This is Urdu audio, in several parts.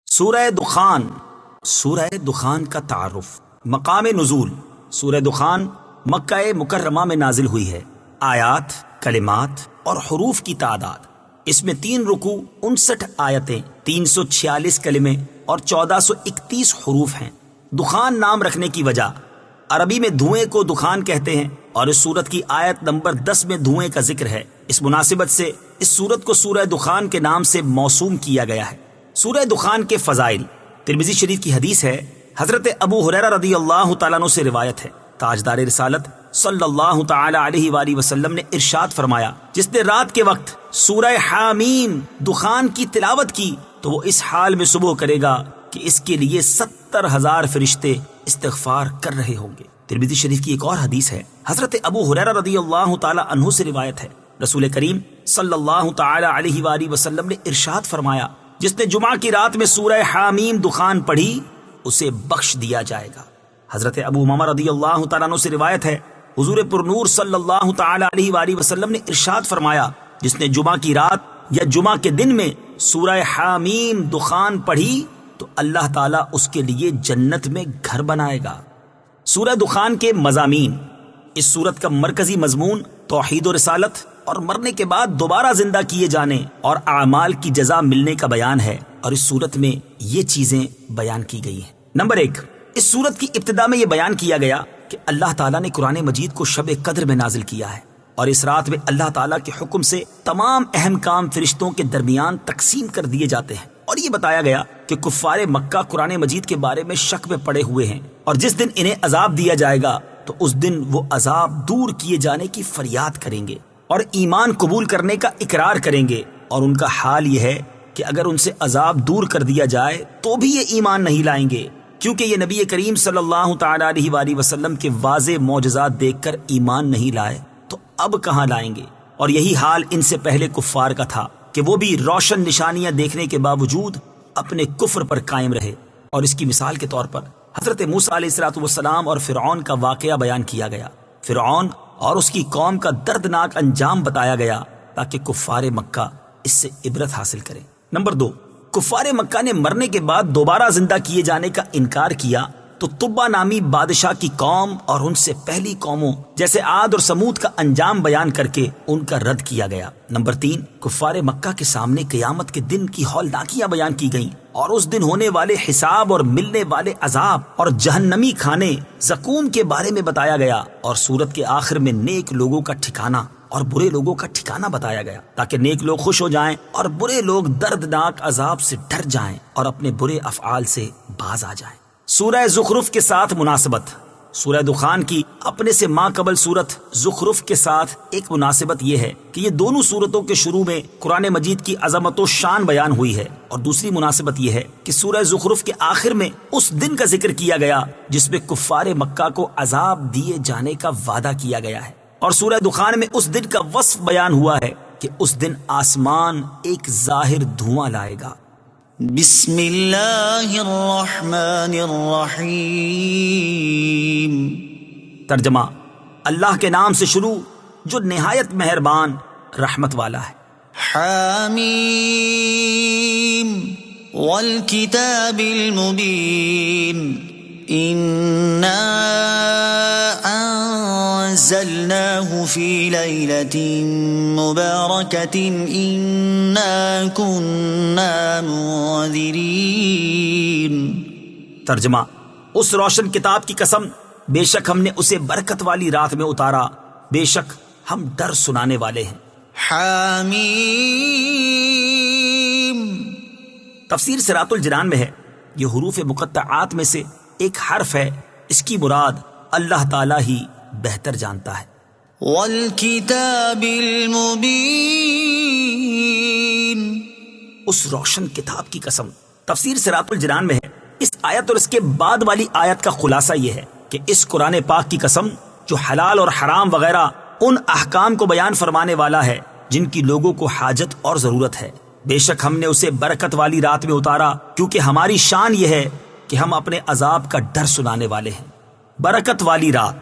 سورہ دخان. سورہ دخان کا تعارف. مقام نزول. سورہ دخان مکہ مکرمہ میں نازل ہوئی ہے. آیات، کلمات اور حروف کی تعداد: اس میں 3 رکوع، 59 آیتیں، 346 کلمے اور 1431 حروف ہیں. دخان نام رکھنے کی وجہ: عربی میں دھوئیں کو دخان کہتے ہیں اور اس سورت کی آیت نمبر 10 میں دھوئیں کا ذکر ہے. اس مناسبت سے اس سورت کو سورہ دخان کے نام سے موسوم کیا گیا ہے. سورہ دخان کے فضائل. ترمذی شریف کی حدیث ہے، حضرت ابو ہریرہ رضی اللہ تعالیٰ عنہ سے روایت ہے، تاجدار رسالت صلی اللہ تعالی علیہ وآلہ وسلم نے ارشاد فرمایا، جس نے رات کے وقت سورہ حامیم دخان کی تلاوت کی تو وہ اس حال میں صبح کرے گا کہ اس کے لیے 70,000 فرشتے استغفار کر رہے ہوں گے. ترمذی شریف کی ایک اور حدیث ہے، حضرت ابو ہریرہ رضی اللہ تعالی عنہ سے روایت ہے، رسول کریم صلی اللہ تعالی علیہ وآلہ وسلم نے ارشاد فرمایا، جس نے جمعہ کی رات میں سورہ حامیم دخان پڑھی اسے بخش دیا جائے گا. حضرت ابو امامہ رضی اللہ تعالیٰ عنہ سے روایت ہے، حضور پر نور صلی اللہ تعالی علیہ وآلہ وسلم نے ارشاد فرمایا، جس نے جمعہ کی رات یا جمعہ کے دن میں سورہ حامیم دخان پڑھی تو اللہ تعالیٰ اس کے لیے جنت میں گھر بنائے گا. سورہ دخان کے مضامین. اس سورت کا مرکزی مضمون توحید و رسالت اور مرنے کے بعد دوبارہ زندہ کیے جانے اور اعمال کی جزا ملنے کا بیان ہے، اور اس سورت میں یہ چیزیں بیان کی گئی ہیں. نمبر 1، اس سورت کی ابتدا میں یہ بیان کیا گیا کہ اللہ تعالیٰ نے قرآن مجید کو شب قدر میں نازل کیا ہے، اور اس رات میں اللہ تعالیٰ کے حکم سے تمام اہم کام فرشتوں کے درمیان تقسیم کر دیے جاتے ہیں. اور یہ بتایا گیا کہ کفار مکہ قرآن مجید کے بارے میں شک میں پڑے ہوئے ہیں، اور جس دن انہیں عذاب دیا جائے گا تو اس دن وہ عذاب دور کیے جانے کی فریاد کریں گے اور ایمان قبول کرنے کا اقرار کریں گے، اور ان کا حال یہ ہے کہ اگر ان سے عذاب دور کر دیا جائے تو بھی یہ ایمان نہیں لائیں گے، کیونکہ یہ نبی کریم صلی اللہ تعالی علیہ وآلہ وسلم کے واضح معجزات دیکھ کر ایمان نہیں لائے تو اب کہاں لائیں گے. اور یہی حال ان سے پہلے کفار کا تھا کہ وہ بھی روشن نشانیاں دیکھنے کے باوجود اپنے کفر پر قائم رہے. اور اس کی مثال کے طور پر حضرت موسیٰ علیہ السلام اور فرعون کا واقعہ بیان کیا گیا. فرعون اور اس کی قوم کا دردناک انجام بتایا گیا تاکہ کفار مکہ اس سے عبرت حاصل کریں. نمبر 2، کفار مکہ نے مرنے کے بعد دوبارہ زندہ کیے جانے کا انکار کیا تو تبا نامی بادشاہ کی قوم اور ان سے پہلی قوموں جیسے عاد اور سمود کا انجام بیان کر کے ان کا رد کیا گیا. نمبر 3، کفار مکہ کے سامنے قیامت کے دن کی ہولناکیاں بیان کی گئیں اور اس دن ہونے والے حساب اور ملنے والے عذاب اور جہنمی کھانے زقوم کے بارے میں بتایا گیا، اور سورت کے آخر میں نیک لوگوں کا ٹھکانہ اور برے لوگوں کا ٹھکانہ بتایا گیا تاکہ نیک لوگ خوش ہو جائیں اور برے لوگ دردناک عذاب سے ڈر جائیں اور اپنے برے افعال سے باز آ جائیں. سورہ زخرف کے ساتھ مناسبت. سورہ دخان کی اپنے سے ماں قبل سورت زخرف کے ساتھ ایک مناسبت یہ ہے کہ یہ دونوں سورتوں کے شروع میں قرآن مجید کی عظمت و شان بیان ہوئی ہے، اور دوسری مناسبت یہ ہے کہ سورہ زخرف کے آخر میں اس دن کا ذکر کیا گیا جس میں کفار مکہ کو عذاب دیے جانے کا وعدہ کیا گیا ہے، اور سورہ دخان میں اس دن کا وصف بیان ہوا ہے کہ اس دن آسمان ایک ظاہر دھواں لائے گا. بسم اللہ الرحمن الرحیم. ترجمہ: اللہ کے نام سے شروع جو نہایت مہربان رحمت والا ہے. حامیم والکتاب المبین. انا انزلناه فی لیلۃ مبارکۃ انا کنا منذرین. ترجمہ: اس روشن کتاب کی قسم، بے شک ہم نے اسے برکت والی رات میں اتارا، بے شک ہم ڈر سنانے والے ہیں. حامیم. تفسیر صراط الجنان میں ہے، یہ حروف مقطعات میں سے ایک حرف ہے، اس کی مراد اللہ تعالیٰ ہی بہتر جانتا ہے. والکتاب المبین. اس روشن کتاب کی قسم. تفسیر صراط الجنان میں ہے، اس آیت اور اس کے بعد والی آیت کا خلاصہ یہ ہے کہ اس قرآن پاک کی قسم جو حلال اور حرام وغیرہ ان احکام کو بیان فرمانے والا ہے جن کی لوگوں کو حاجت اور ضرورت ہے. بے شک ہم نے اسے برکت والی رات میں اتارا، کیونکہ ہماری شان یہ ہے کہ ہم اپنے عذاب کا ڈر سنانے والے ہیں. برکت والی رات.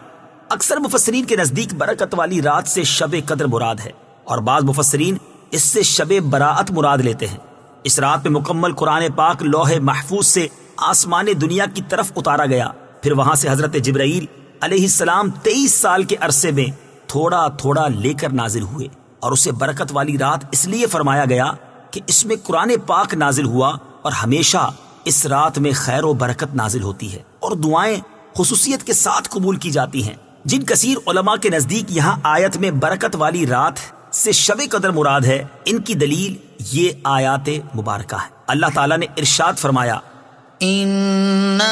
اکثر مفسرین کے نزدیک برکت والی رات سے شب قدر مراد ہے، اور بعض مفسرین اس سے شب براءت مراد لیتے ہیں. اس رات میں مکمل قرآن پاک لوح محفوظ سے آسمان دنیا کی طرف اتارا گیا، پھر وہاں سے حضرت جبرائیل علیہ السلام 23 سال کے عرصے میں تھوڑا تھوڑا لے کر نازل ہوئے، اور اسے برکت والی رات اس لیے فرمایا گیا کہ اس میں قرآن پاک نازل ہوا، اور ہمیشہ اس رات میں خیر و برکت نازل ہوتی ہے اور دعائیں خصوصیت کے ساتھ قبول کی جاتی ہیں۔ جن کثیر علماء کے نزدیک یہاں آیت میں برکت والی رات سے شب قدر مراد ہے، ان کی دلیل یہ آیات مبارکہ ہے۔ اللہ تعالیٰ نے ارشاد فرمایا، إِنَّا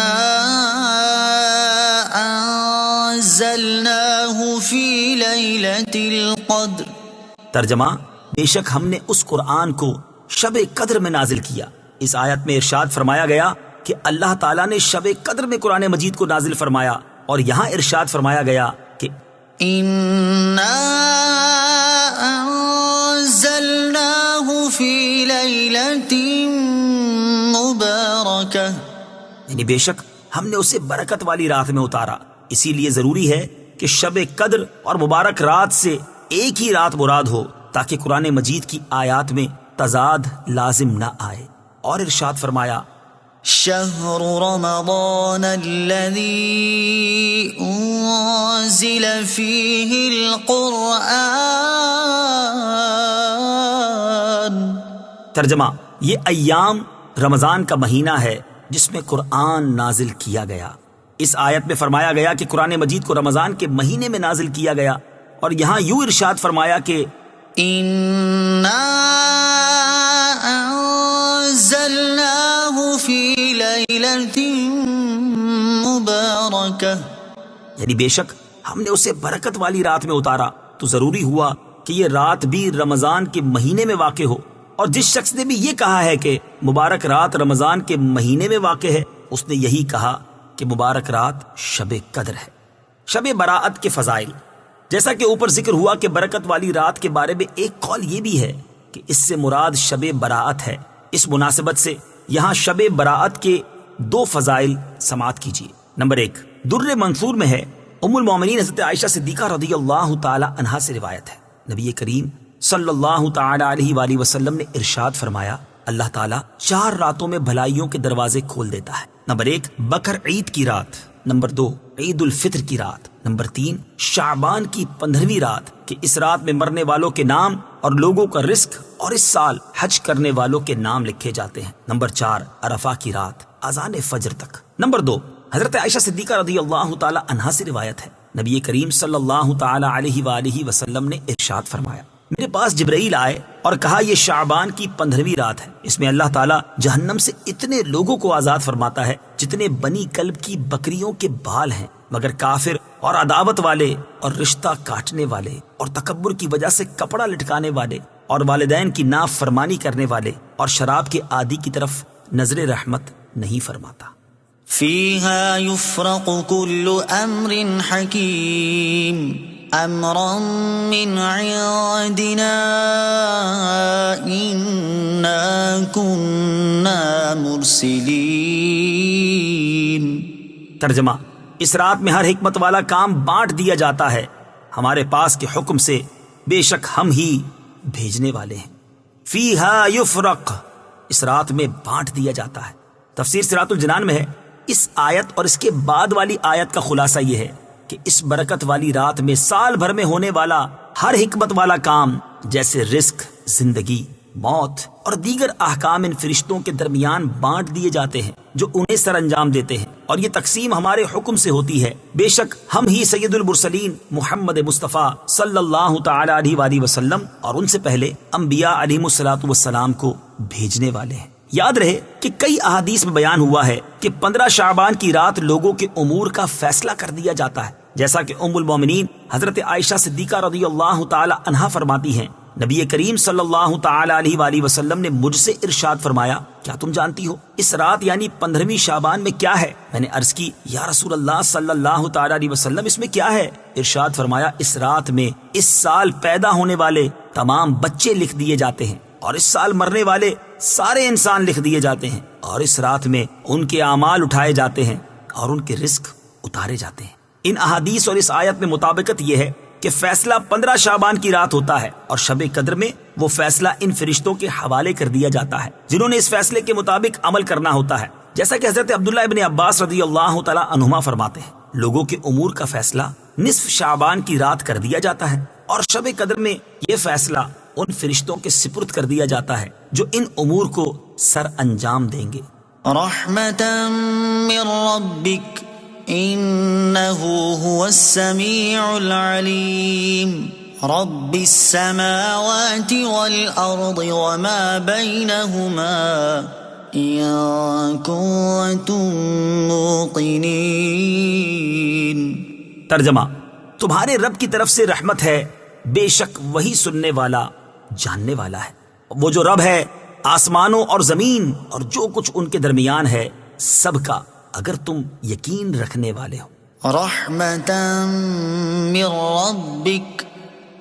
أَنزَلْنَاهُ فِي لَيْلَةِ الْقَدْرِ۔ ترجمہ، بے شک ہم نے اس قرآن کو شب قدر میں نازل کیا۔ اس آیت میں ارشاد فرمایا گیا کہ اللہ تعالیٰ نے شب قدر میں قرآن مجید کو نازل فرمایا، اور یہاں ارشاد فرمایا گیا کہ إِنَّا أَنزَلْنَاهُ فِي لَيْلَةٍ مُبَارَكَةٍ، یعنی بے شک ہم نے اسے برکت والی رات میں اتارا۔ اسی لیے ضروری ہے کہ شب قدر اور مبارک رات سے ایک ہی رات مراد ہو، تاکہ قرآن مجید کی آیات میں تضاد لازم نہ آئے۔ اور ارشاد فرمایا، شهر رمضان الذي أنزل فيه القرآن۔ ترجمہ، یہ ایام رمضان کا مہینہ ہے جس میں قرآن نازل کیا گیا۔ اس آیت میں فرمایا گیا کہ قرآن مجید کو رمضان کے مہینے میں نازل کیا گیا، اور یہاں یوں ارشاد فرمایا کہ إِنَّا أَنزَلْنَاهُ فِي لَيْلَةٍ مُبَارَكَةٍ، یعنی بے شک ہم نے اسے برکت والی رات میں اتارا۔ تو ضروری ہوا کہ یہ رات بھی رمضان کے مہینے میں واقع ہو، اور جس شخص نے بھی یہ کہا ہے کہ مبارک رات رمضان کے مہینے میں واقع ہے، اس نے یہی کہا کہ مبارک رات شب قدر ہے۔ شب براءت کے فضائل، جیسا کہ اوپر ذکر ہوا کہ برکت والی رات کے بارے میں ایک قول یہ بھی ہے کہ اس سے مراد شب براءت ہے۔ اس مناسبت سے یہاں شب براءت کے 2 فضائل سماعت کیجیے۔ نمبر 1، در منصور میں ہے، ام المومنین حضرت عائشہ صدیقہ رضی اللہ تعالی عنہا سے روایت ہے، نبی کریم صلی اللہ تعالی علیہ وآلہ وسلم نے ارشاد فرمایا، اللہ تعالیٰ 4 راتوں میں بھلائیوں کے دروازے کھول دیتا ہے۔ نمبر 1، بقر عید کی رات۔ نمبر 2، عید الفطر کی رات۔ نمبر 3، شعبان کی 15ویں رات، کہ اس رات میں مرنے والوں کے نام اور لوگوں کا رزق اور اس سال حج کرنے والوں کے نام لکھے جاتے ہیں۔ نمبر 4، عرفہ کی رات، اذان فجر تک۔ نمبر 2، حضرت عائشہ صدیقہ رضی اللہ تعالی عنہا سے روایت ہے، نبی کریم صلی اللہ تعالی علیہ وآلہ وسلم نے ارشاد فرمایا، میرے پاس جبرائیل آئے اور کہا یہ شعبان کی 15ویں رات ہے، اس میں اللہ تعالیٰ جہنم سے اتنے لوگوں کو آزاد فرماتا ہے جتنے بنی کلب کی بکریوں کے بال ہیں، مگر کافر اور عداوت والے اور رشتہ کاٹنے والے اور تکبر کی وجہ سے کپڑا لٹکانے والے اور والدین کی نافرمانی کرنے والے اور شراب کے عادی کی طرف نظر رحمت نہیں فرماتا۔ فِيهَا يُفْرَقُ كُلُّ أَمْرٍ حَكِيمٍ أَمْرًا مِّنْ عِندِنَا إِنَّا كُنَّا مُرْسِلِينَ۔ ترجمہ، اس رات میں ہر حکمت والا کام بانٹ دیا جاتا ہے ہمارے پاس کے حکم سے، بے شک ہم ہی بھیجنے والے ہیں۔ فیہا یفرق، اس رات میں بانٹ دیا جاتا ہے۔ تفسیر صراط الجنان میں ہے، اس آیت اور اس کے بعد والی آیت کا خلاصہ یہ ہے کہ اس برکت والی رات میں سال بھر میں ہونے والا ہر حکمت والا کام، جیسے رزق، زندگی، موت اور دیگر احکام ان فرشتوں کے درمیان بانٹ دیے جاتے ہیں جو انہیں سر انجام دیتے ہیں، اور یہ تقسیم ہمارے حکم سے ہوتی ہے۔ بے شک ہم ہی سید المرسلین محمد مصطفیٰ صلی اللہ تعالی علیہ وآلہ وسلم اور ان سے پہلے انبیاء علیہم الصلوۃ والسلام کو بھیجنے والے ہیں۔ یاد رہے کہ کئی احادیث میں بیان ہوا ہے کہ 15 شعبان کی رات لوگوں کے امور کا فیصلہ کر دیا جاتا ہے، جیسا کہ ام المومنین حضرت عائشہ صدیقہ رضی اللہ تعالی عنہا فرماتی ہیں، نبی کریم صلی اللہ تعالی علیہ وآلہ وسلم نے مجھ سے ارشاد فرمایا، کیا تم جانتی ہو اس رات یعنی 15ویں شعبان میں کیا ہے؟ میں نے عرض کی، یا رسول اللہ صلی اللہ تعالی علیہ وسلم اس میں کیا ہے؟ ارشاد فرمایا، اس رات میں اس سال پیدا ہونے والے تمام بچے لکھ دیے جاتے ہیں، اور اس سال مرنے والے سارے انسان لکھ دیے جاتے ہیں، اور اس رات میں ان کے اعمال اٹھائے جاتے ہیں اور ان کے رزق اتارے جاتے ہیں۔ ان احادیث اور اس آیت میں مطابقت یہ ہے کہ فیصلہ 15 شعبان کی رات ہوتا ہے اور شب قدر میں وہ فیصلہ ان فرشتوں کے حوالے کر دیا جاتا ہے جنہوں نے اس فیصلے کے مطابق عمل کرنا ہوتا ہے، جیسا کہ حضرت عبداللہ ابن عباس رضی اللہ تعالی عنہما فرماتے ہیں، لوگوں کے امور کا فیصلہ نصف شعبان کی رات کر دیا جاتا ہے اور شب قدر میں یہ فیصلہ ان فرشتوں کے سپرد کر دیا جاتا ہے جو ان امور کو سر انجام دیں گے۔ رحمتا من ربک انه هو السمیع العلیم رب السماوات والارض وما بینهما ان کنتم موقنین۔ ترجمہ، تمہارے رب کی طرف سے رحمت ہے، بے شک وہی سننے والا جاننے والا ہے۔ وہ جو رب ہے آسمانوں اور زمین اور جو کچھ ان کے درمیان ہے سب کا، اگر تم یقین رکھنے والے ہو۔ رحمتا من ربک،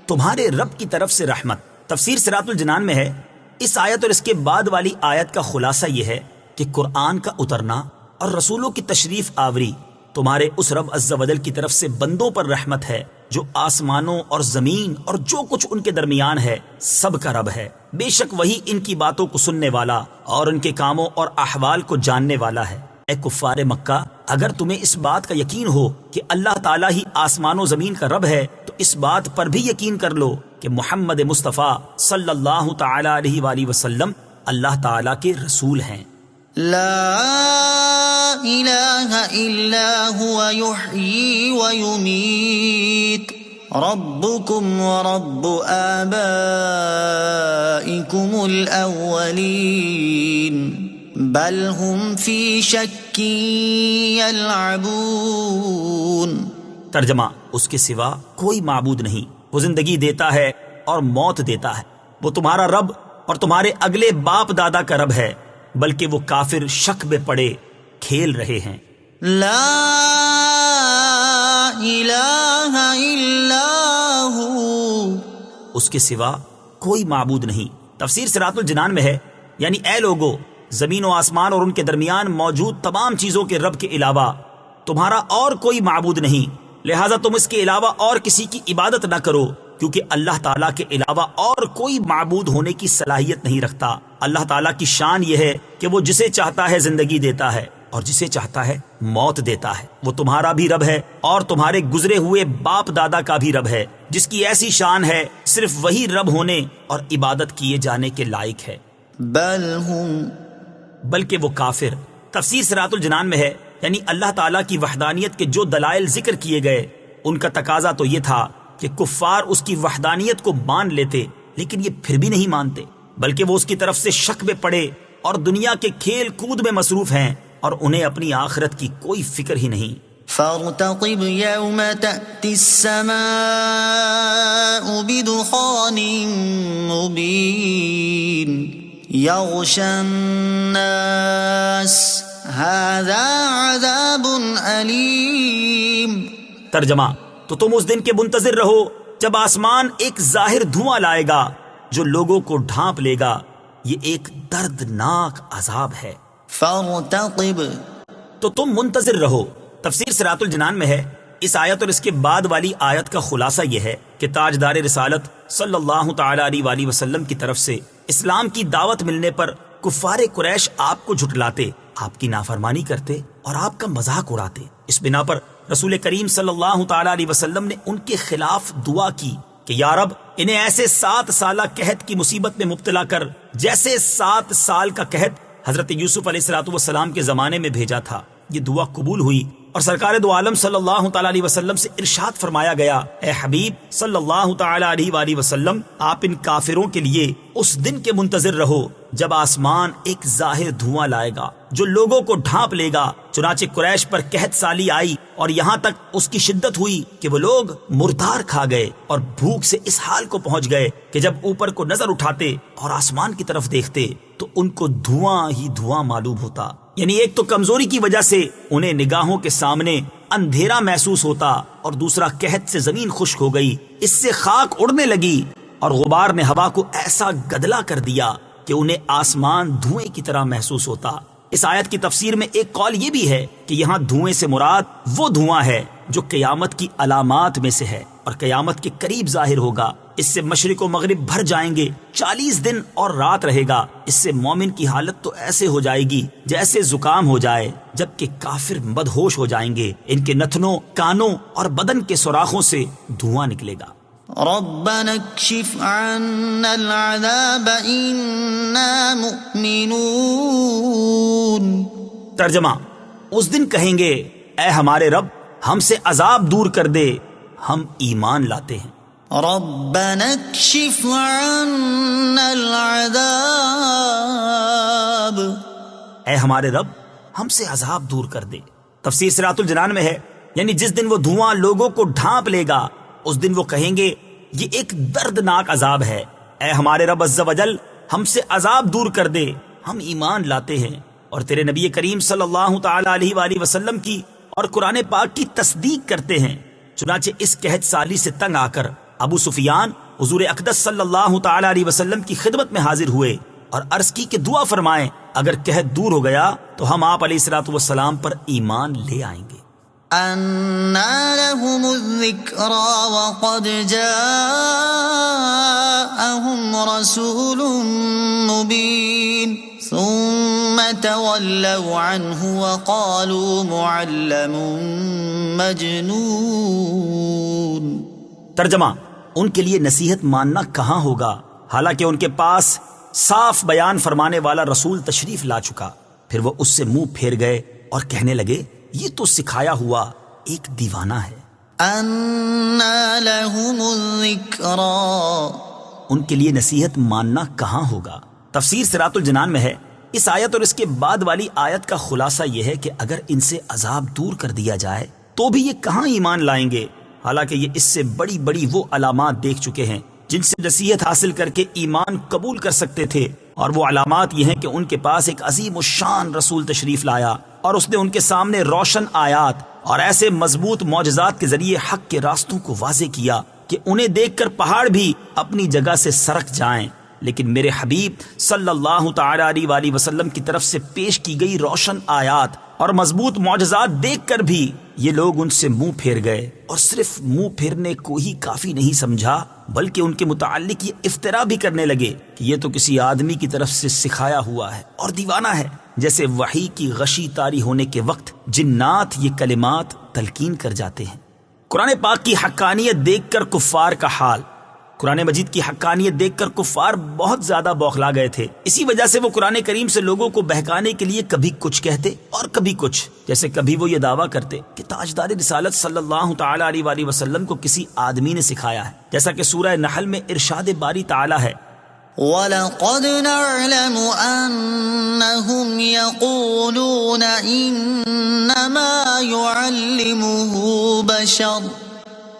تمہارے رب کی طرف سے رحمت۔ تفسیر صراط الجنان میں ہے، اس آیت اور اس کے بعد والی آیت کا خلاصہ یہ ہے کہ قرآن کا اترنا اور رسولوں کی تشریف آوری تمہارے اس رب عز و جل کی طرف سے بندوں پر رحمت ہے جو آسمانوں اور زمین اور جو کچھ ان کے درمیان ہے سب کا رب ہے، بے شک وہی ان کی باتوں کو سننے والا اور ان کے کاموں اور احوال کو جاننے والا ہے۔ اے کفار مکہ، اگر تمہیں اس بات کا یقین ہو کہ اللہ تعالیٰ ہی آسمان و زمین کا رب ہے تو اس بات پر بھی یقین کر لو کہ محمد مصطفیٰ صلی اللہ تعالی علیہ وآلہ وسلم اللہ تعالیٰ کے رسول ہیں۔ لا الہ الا هو یحیی و یمیت ربکم و رب آبائکم الاولین بل هم فی شک یلعبون۔ ترجمہ، اس کے سوا کوئی معبود نہیں، وہ زندگی دیتا ہے اور موت دیتا ہے، وہ تمہارا رب اور تمہارے اگلے باپ دادا کا رب ہے، بلکہ وہ کافر شک میں پڑے کھیل رہے ہیں۔ لا الہ الا ہو، اس کے سوا کوئی معبود نہیں۔ تفسیر صراط الجنان میں ہے، یعنی اے لوگو، زمین و آسمان اور ان کے درمیان موجود تمام چیزوں کے رب کے علاوہ تمہارا اور کوئی معبود نہیں، لہذا تم اس کے علاوہ اور کسی کی عبادت نہ کرو، کیونکہ اللہ تعالیٰ کے علاوہ اور کوئی معبود ہونے کی صلاحیت نہیں رکھتا۔ اللہ تعالیٰ کی شان یہ ہے کہ وہ جسے چاہتا ہے زندگی دیتا ہے اور جسے چاہتا ہے موت دیتا ہے۔ وہ تمہارا بھی رب ہے اور تمہارے گزرے ہوئے باپ دادا کا بھی رب ہے، جس کی ایسی شان ہے صرف وہی رب ہونے اور عبادت کیے جانے کے لائق ہے۔ بل ہم، بلکہ وہ کافر۔ تفسیر صراط الجنان میں ہے، یعنی اللہ تعالیٰ کی وحدانیت کے جو دلائل ذکر کیے گئے ان کا تقاضا تو یہ تھا کہ کفار اس کی وحدانیت کو مان لیتے، لیکن یہ پھر بھی نہیں مانتے، بلکہ وہ اس کی طرف سے شک میں پڑے اور دنیا کے کھیل کود میں مصروف ہیں اور انہیں اپنی آخرت کی کوئی فکر ہی نہیں۔ فارتقب یوم تأتی السماء بدخان مبین یغشی الناس هذا عذاب علیم۔ ترجمہ، تو تم اس دن کے منتظر رہو جب آسمان ایک ظاہر دھواں لائے گا جو لوگوں کو ڈھانپ لے گا، یہ ایک دردناک عذاب ہے۔ فارتقب، تو تم منتظر رہو۔ تفسیر صراط الجنان میں ہے، اس آیت اور اس کے بعد والی آیت کا خلاصہ یہ ہے کہ تاجدار رسالت صلی اللہ تعالی علیہ وآلہ وسلم کی طرف سے اسلام کی دعوت ملنے پر کفار قریش آپ کو جھٹلاتے، آپ کی نافرمانی کرتے اور آپ کا مذاق اڑاتے۔ اس بنا پر رسول کریم صلی اللہ تعالی علیہ وسلم نے ان کے خلاف دعا کی کہ یا رب، انہیں ایسے 7 سالہ قحط کی مصیبت میں مبتلا کر جیسے 7 سال کا قحط حضرت یوسف علیہ السلام کے زمانے میں بھیجا تھا۔ یہ دعا قبول ہوئی اور سرکار دو عالم صلی اللہ تعالی علیہ وسلم سے ارشاد فرمایا گیا، اے حبیب صلی اللہ تعالی علیہ وآلہ وسلم، آپ ان کافروں کے لیے اس دن کے منتظر رہو جب آسمان ایک ظاہر دھواں لائے گا جو لوگوں کو ڈھانپ لے گا۔ چنانچہ قریش پر قحط سالی آئی اور یہاں تک اس کی شدت ہوئی کہ وہ لوگ مردار کھا گئے اور بھوک سے اس حال کو پہنچ گئے کہ جب اوپر کو نظر اٹھاتے اور آسمان کی طرف دیکھتے تو ان کو دھواں ہی دھواں معلوم ہوتا۔ یعنی ایک تو کمزوری کی وجہ سے انہیں نگاہوں کے سامنے اندھیرا محسوس ہوتا اور دوسرا قحط سے زمین خشک ہو گئی، اس سے خاک اڑنے لگی اور غبار نے ہوا کو ایسا گدلا کر دیا کہ انہیں آسمان دھوئیں کی طرح محسوس ہوتا۔ اس آیت کی تفسیر میں ایک قول یہ بھی ہے کہ یہاں دھوئیں سے مراد وہ دھواں ہے جو قیامت کی علامات میں سے ہے اور قیامت کے قریب ظاہر ہوگا۔ اس سے مشرق و مغرب بھر جائیں گے، 40 دن اور رات رہے گا۔ اس سے مومن کی حالت تو ایسے ہو جائے گی جیسے زکام ہو جائے، جبکہ کافر مدہوش ہو جائیں گے۔ ان کے نتنوں، کانوں اور بدن کے سوراخوں سے دھواں نکلے گا۔ ربنا اكشف عنا العذاب إنا مؤمنون۔ ترجمہ، اس دن کہیں گے اے ہمارے رب ہم سے عذاب دور کر دے، ہم ایمان لاتے ہیں۔ ربنا اكشف عنا العذاب، اے ہمارے رب ہم سے عذاب دور کر دے۔ تفسیر صراط الجنان میں ہے، یعنی جس دن وہ دھواں لوگوں کو ڈھانپ لے گا، اس دن وہ کہیں گے یہ ایک دردناک عذاب ہے، اے ہمارے رب عز و جل ہم سے عذاب دور کر دے، ہم ایمان لاتے ہیں اور تیرے نبی کریم صلی اللہ تعالی علیہ وآلہ وسلم کی اور قرآن پاک کی تصدیق کرتے ہیں۔ چنانچہ اس قحط سالی سے تنگ آ کر ابو سفیان حضور اقدس صلی اللہ تعالی علیہ وسلم کی خدمت میں حاضر ہوئے اور عرض کی کہ دعا فرمائیں، اگر قحط دور ہو گیا تو ہم آپ علیہ الصلوۃ والسلام پر ایمان لے آئیں گے۔ أَنَّىٰ لَهُمُ الذِّكْرَىٰ وَقَدْ جَاءَهُمْ رَسُولٌ مُّبِينٌ ثُمَّ تَوَلَّوْا عَنْهُ وَقَالُوا مُعَلَّمٌ مَّجْنُونٌ۔ ترجمہ، ان کے لیے نصیحت ماننا کہاں ہوگا، حالانکہ ان کے پاس صاف بیان فرمانے والا رسول تشریف لا چکا۔ پھر وہ اس سے منہ پھیر گئے اور کہنے لگے یہ تو سکھایا ہوا ایک دیوانہ ہے۔ أَنَّىٰ لَهُمُ الذِّكْرَىٰ، ان کے لیے نصیحت ماننا کہاں ہوگا۔ تفسیر صراط الجنان میں ہے، اس آیت اور اس کے بعد والی آیت کا خلاصہ یہ ہے کہ اگر ان سے عذاب دور کر دیا جائے تو بھی یہ کہاں ایمان لائیں گے، حالانکہ یہ اس سے بڑی بڑی وہ علامات دیکھ چکے ہیں جن سے نصیحت حاصل کر کے ایمان قبول کر سکتے تھے، اور وہ علامات یہ ہیں کہ ان کے پاس ایک عظیم الشان رسول تشریف لایا اور اس نے ان کے سامنے روشن آیات اور ایسے مضبوط معجزات کے ذریعے حق کے راستوں کو واضح کیا کہ انہیں دیکھ کر پہاڑ بھی اپنی جگہ سے سرک جائیں۔ لیکن میرے حبیب صلی اللہ تعالی علیہ وآلہ وسلم کی طرف سے پیش کی گئی روشن آیات اور مضبوط معجزات دیکھ کر بھی یہ لوگ ان سے منہ پھیر گئے، اور صرف منہ پھیرنے کو ہی کافی نہیں سمجھا بلکہ ان کے متعلق یہ افترا بھی کرنے لگے کہ یہ تو کسی آدمی کی طرف سے سکھایا ہوا ہے اور دیوانہ ہے، جیسے وحی کی غشی طاری ہونے کے وقت جنات یہ کلمات تلقین کر جاتے ہیں۔ قرآن پاک کی حقانیت دیکھ کر کفار کا حال، قرآن مجید کی حقانیت دیکھ کر کفار بہت زیادہ بوکھلا گئے تھے، اسی وجہ سے وہ قرآن کریم سے لوگوں کو بہکانے کے لیے کبھی کچھ کہتے اور کبھی کچھ، جیسے کبھی وہ یہ دعویٰ کرتے کہ تاجدار رسالت صلی اللہ تعالی علیہ وآلہ وسلم کو کسی آدمی نے سکھایا ہے، جیسا کہ سورہ نحل میں ارشاد باری تعالی ہے، وَلَقَدْ نَعْلَمُ أَنَّهُمْ يَقُولُونَ إِنَّمَا يُعَلِّمُهُ بَشَرٌ۔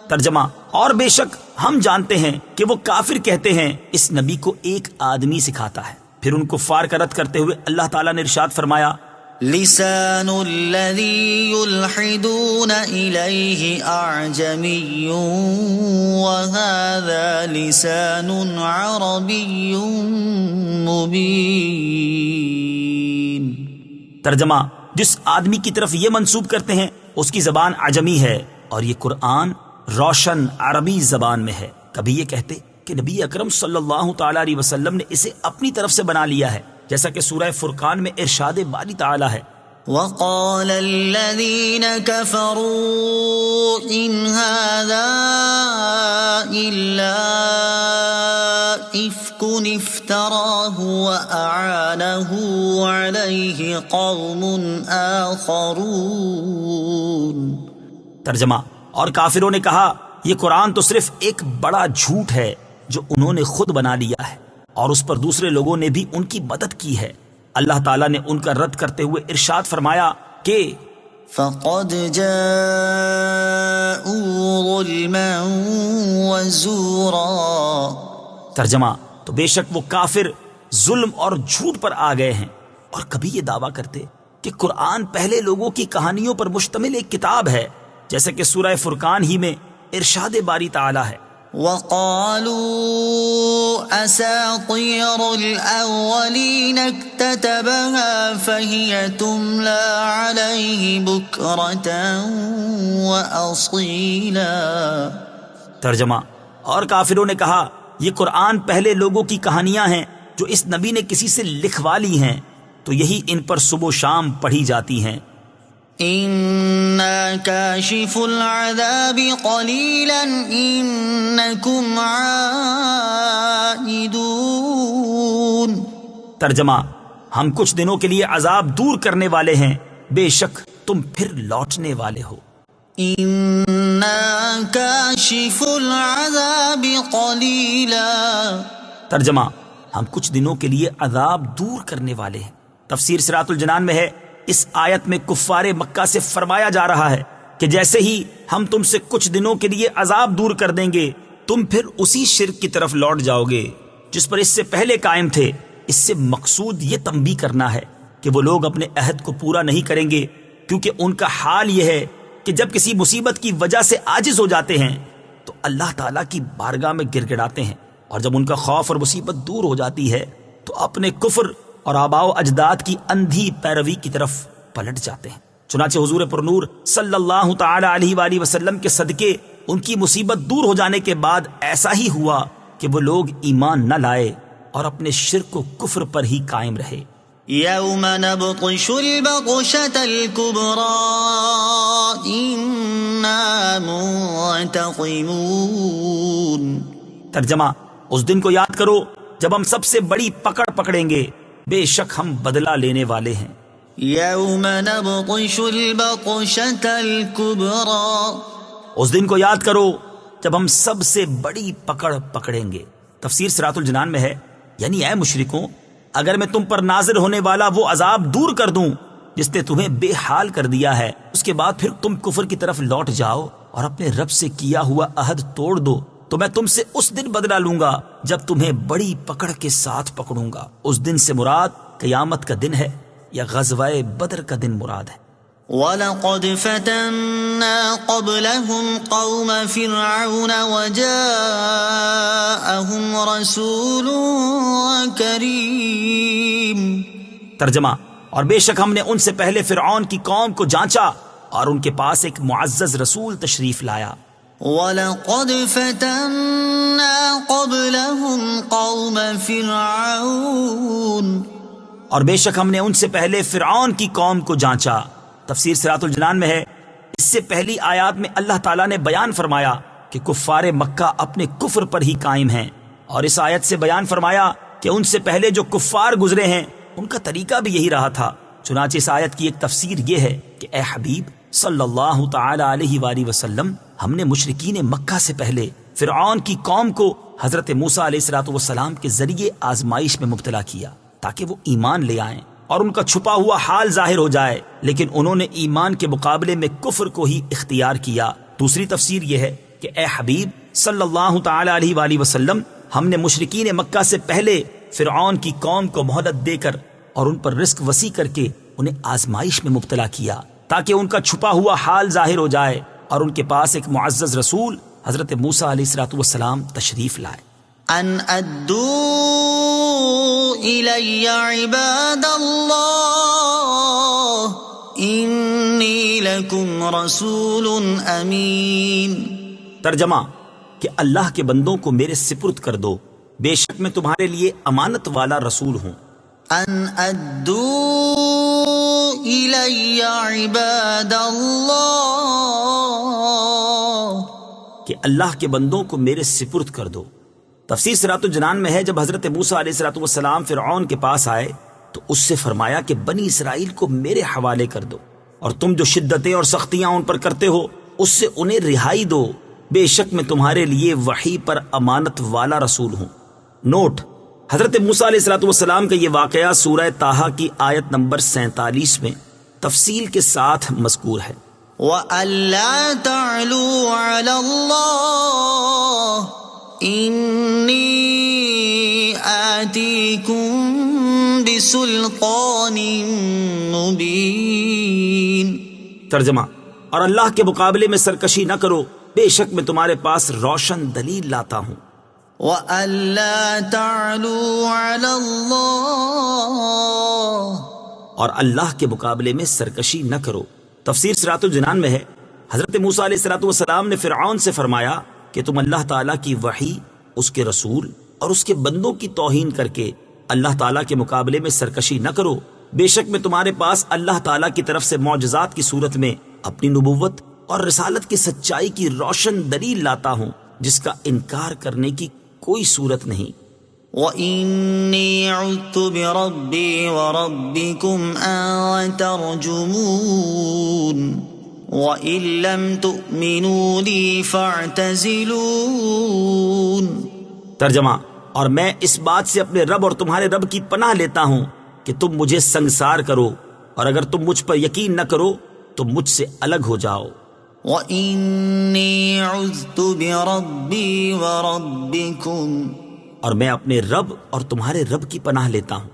ترجمہ، اور بے شک ہم جانتے ہیں کہ وہ کافر کہتے ہیں اس نبی کو ایک آدمی سکھاتا ہے۔ پھر ان کفار کا رد کرتے ہوئے اللہ تعالیٰ نے ارشاد فرمایا، لسان الذي يلحدون إليه أعجمي وهذا لسان عربي مبين۔ ترجمہ، جس آدمی کی طرف یہ منسوب کرتے ہیں اس کی زبان عجمی ہے اور یہ قرآن روشن عربی زبان میں ہے۔ کبھی یہ کہتے کہ نبی اکرم صلی اللہ تعالی علیہ وسلم نے اسے اپنی طرف سے بنا لیا ہے، جیسا کہ سورہ فرقان میں ارشاد باری تعالی ہے، وقال الذين كفروا إن هذا إلا إفك افتراه وأعانه عليه قوم آخرون۔ ترجمہ، اور کافروں نے کہا یہ قرآن تو صرف ایک بڑا جھوٹ ہے جو انہوں نے خود بنا لیا ہے، اور اس پر دوسرے لوگوں نے بھی ان کی مدد کی ہے۔ اللہ تعالیٰ نے ان کا رد کرتے ہوئے ارشاد فرمایا کہ فقد جاءوا ظلما وزورا۔ ترجمہ، تو بے شک وہ کافر ظلم اور جھوٹ پر آ گئے ہیں، اور کبھی یہ دعویٰ کرتے کہ قرآن پہلے لوگوں کی کہانیوں پر مشتمل ایک کتاب ہے، جیسے کہ سورہ فرقان ہی میں ارشاد باری تعالی ہے، وقالوا أساطير الأولين اكتتبها فهي تملى عليه بكرة وأصيلا. ترجمہ: اور کافروں نے کہا یہ قرآن پہلے لوگوں کی کہانیاں ہیں جو اس نبی نے کسی سے لکھوا لی ہیں، تو یہی ان پر صبح و شام پڑھی جاتی ہیں. إنا كاشف العذاب قليلا إنكم عائدون. ترجمہ: ہم کچھ دنوں کے لیے عذاب دور کرنے والے ہیں، بے شک تم پھر لوٹنے والے ہو. إنا كاشف العذاب قليلا. ترجمہ: ہم کچھ دنوں کے لیے عذاب دور کرنے والے ہیں. تفسیر صراط الجنان میں ہے اس آیت میں کفار مکہ سے فرمایا جا رہا ہے کہ جیسے ہی ہم تم سے کچھ دنوں کے لیے عذاب دور کر دیں گے تم پھر اسی شرک کی طرف لوٹ جاؤ گے جس پر اس سے پہلے قائم تھے. اس سے مقصود یہ تنبیہ کرنا ہے کہ وہ لوگ اپنے عہد کو پورا نہیں کریں گے، کیونکہ ان کا حال یہ ہے کہ جب کسی مصیبت کی وجہ سے عاجز ہو جاتے ہیں تو اللہ تعالیٰ کی بارگاہ میں گر گڑاتے ہیں، اور جب ان کا خوف اور مصیبت دور ہو جاتی ہے تو اپنے کفر اور آباء و اجداد کی اندھی پیروی کی طرف پلٹ جاتے ہیں. چنانچہ حضور پرنور صلی اللہ تعالی علیہ وآلہ وسلم کے صدقے ان کی مصیبت دور ہو جانے کے بعد ایسا ہی ہوا کہ وہ لوگ ایمان نہ لائے اور اپنے شرک و کفر پر ہی قائم رہے. يوم نبطش البطشة الكبرى إنا منتقمون. ترجمہ: اس دن کو یاد کرو جب ہم سب سے بڑی پکڑ پکڑیں گے، بے شک ہم بدلہ لینے والے ہیں. يوم نبطش البطشة الكبرى. اس دن کو یاد کرو جب ہم سب سے بڑی پکڑ پکڑیں گے. تفسیر صراط الجنان میں ہے یعنی اے مشرکوں، اگر میں تم پر نازل ہونے والا وہ عذاب دور کر دوں جس نے تمہیں بے حال کر دیا ہے، اس کے بعد پھر تم کفر کی طرف لوٹ جاؤ اور اپنے رب سے کیا ہوا عہد توڑ دو، تو میں تم سے اس دن بدلہ لوں گا جب تمہیں بڑی پکڑ کے ساتھ پکڑوں گا. اس دن سے مراد قیامت کا دن ہے یا غزوہ بدر کا دن مراد ہے. وَلَقَدْ فَتَنَّا قَبْلَهُمْ قَوْمَ فِرْعَوْنَ وَجَاءَهُمْ رَسُولٌ كَرِيمٌ. ترجمہ: اور بے شک ہم نے ان سے پہلے فرعون کی قوم کو جانچا اور ان کے پاس ایک معزز رسول تشریف لایا. وَلَقَدْ فَتَنَّا قَبْلَهُمْ قَوْمَ فِرْعَوْنَ. اور بے شک ہم نے ان سے پہلے فرعون کی قوم کو جانچا. تفسیر صراط الجنان میں ہے اس سے پہلی آیات میں اللہ تعالیٰ نے بیان فرمایا کہ کفار مکہ اپنے کفر پر ہی قائم ہیں، اور اس آیت سے بیان فرمایا کہ ان سے پہلے جو کفار گزرے ہیں ان کا طریقہ بھی یہی رہا تھا. چنانچہ اس آیت کی ایک تفسیر یہ ہے کہ اے حبیب صلی اللہ تعالی علیہ وآلہ وسلم، ہم نے مشرکین مکہ سے پہلے فرعون کی قوم کو حضرت موسیٰ علیہ السلام کے ذریعے آزمائش میں مبتلا کیا تاکہ وہ ایمان لے آئیں اور ان کا چھپا ہوا حال ظاہر ہو جائے، لیکن انہوں نے ایمان کے مقابلے میں کفر کو ہی اختیار کیا. دوسری تفسیر یہ ہے کہ اے حبیب صلی اللہ تعالی علیہ وآلہ وسلم، ہم نے مشرکین مکہ سے پہلے فرعون کی قوم کو مہلت دے کر اور ان پر رزق وسیع کر کے انہیں آزمائش میں مبتلا کیا تاکہ ان کا چھپا ہوا حال ظاہر ہو جائے اور ان کے پاس ایک معزز رسول حضرت موسیٰ علیہ السلام تشریف لائے. ان ادوا الی عباد اللہ انی لکم رسول امین. ترجمہ: کہ اللہ کے بندوں کو میرے سپرد کر دو، بے شک میں تمہارے لیے امانت والا رسول ہوں. ان ادوا الی عباد اللہ کہ اللہ کے بندوں کو میرے سپرد کر دو. تفسیر صراط الجنان میں ہے جب حضرت موسیٰ علیہ السلام فرعون کے پاس آئے تو اس سے فرمایا کہ بنی اسرائیل کو میرے حوالے کر دو اور تم جو شدتیں اور سختیاں ان پر کرتے ہو اس سے انہیں رہائی دو، بے شک میں تمہارے لیے وحی پر امانت والا رسول ہوں. نوٹ: حضرت موسیٰ علیہ السلام کا یہ واقعہ سورہ طٰہٰ کی آیت نمبر 47 میں تفصیل کے ساتھ مذکور ہے. وَأَلَّا تَعْلُوا عَلَى اللَّهِ إِنِّي آتِيكُمْ بِسُلْطَانٍ مُبِينٍ. ترجمہ: اور اللہ کے مقابلے میں سرکشی نہ کرو، بے شک میں تمہارے پاس روشن دلیل لاتا ہوں۔ وَأَلَّا تَعْلُوا عَلَى اللَّهِ، اور اللہ کے مقابلے میں سرکشی نہ کرو۔ تفسیر صراط الجنان میں ہے، حضرت موسیٰ علیہ السلام نے فرعون سے فرمایا کہ تم اللہ تعالیٰ کی وحی، اس کے رسول اور اس کے بندوں کی توہین کر کے اللہ تعالیٰ کے مقابلے میں سرکشی نہ کرو۔ بے شک میں تمہارے پاس اللہ تعالیٰ کی طرف سے معجزات کی صورت میں اپنی نبوت اور رسالت کی سچائی کی روشن دلیل لاتا ہوں، جس کا انکار کرنے کی کوئی صورت نہیں۔ وَإِنِّي عُذْتُ بِرَبِّي وَرَبِّكُمْ أَن تَرْجُمُونِ وَإِن لَّمْ تُؤْمِنُوا لِي فَاعْتَزِلُونِ۔ ترجمہ، اور میں اس بات سے اپنے رب اور تمہارے رب کی پناہ لیتا ہوں کہ تم مجھے سنگسار کرو، اور اگر تم مجھ پر یقین نہ کرو تو مجھ سے الگ ہو جاؤ۔ وَإِنِّي عُذْتُ بِرَبِّي وَرَبِّكُمْ، اور میں اپنے رب اور تمہارے رب کی پناہ لیتا ہوں۔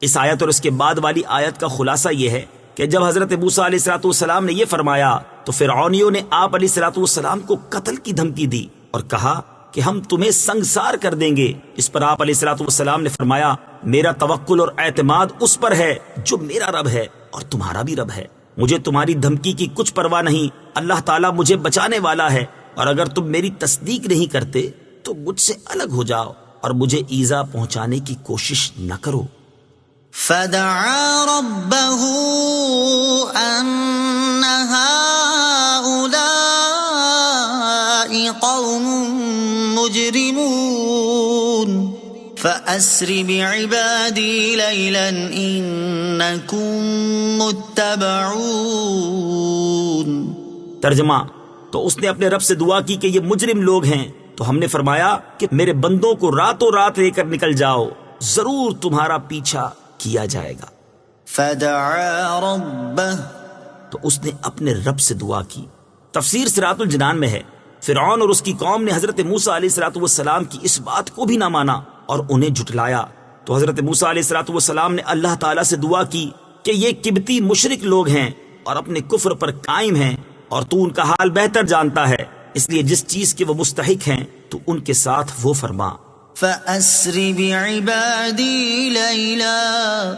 اس آیت اور اس کے بعد والی آیت کا خلاصہ یہ ہے کہ جب حضرت موسیٰ علیہ السلام نے یہ فرمایا تو فرعونیوں نے آپ علیہ السلام کو قتل کی دھمکی دی اور کہا کہ ہم تمہیں سنگسار کر دیں گے۔ اس پر آپ علیہ السلام نے فرمایا، میرا توکل اور اعتماد اس پر ہے جو میرا رب ہے اور تمہارا بھی رب ہے، مجھے تمہاری دھمکی کی کچھ پرواہ نہیں، اللہ تعالیٰ مجھے بچانے والا ہے، اور اگر تم میری تصدیق نہیں کرتے تو مجھ سے الگ ہو جاؤ اور مجھے ایذا پہنچانے کی کوشش نہ کرو۔ فَدَعَا رَبَّهُ أَنَّ هَٰؤُلَاءِ قَوْمٌ مُجْرِمُونَ فَأَسْرِ بِعِبَادِي لَيْلًا إِنَّكُمْ مُتَّبَعُونَ۔ ترجمہ، تو اس نے اپنے رب سے دعا کی کہ یہ مجرم لوگ ہیں، تو ہم نے فرمایا کہ میرے بندوں کو راتوں رات لے کر نکل جاؤ، ضرور تمہارا پیچھا کیا جائے گا۔ فَدَعَا رَبَّهُ، تو اس نے اپنے رب سے دعا کی۔ تفسیر صراط الجنان میں ہے، فرعون اور اس کی قوم نے حضرت موسیٰ علیہ السلام کی اس بات کو بھی نہ مانا اور انہیں جھٹلایا، تو حضرت موسیٰ علیہ السلام نے اللہ تعالیٰ سے دعا کی کہ یہ قبطی مشرک لوگ ہیں اور اپنے کفر پر قائم ہیں، اور تو ان کا حال بہتر جانتا ہے، اس لیے جس چیز کے وہ مستحق ہیں تو ان کے ساتھ وہ فرما۔ فَأَسْرِ بِعِبَادِي لَيْلًا،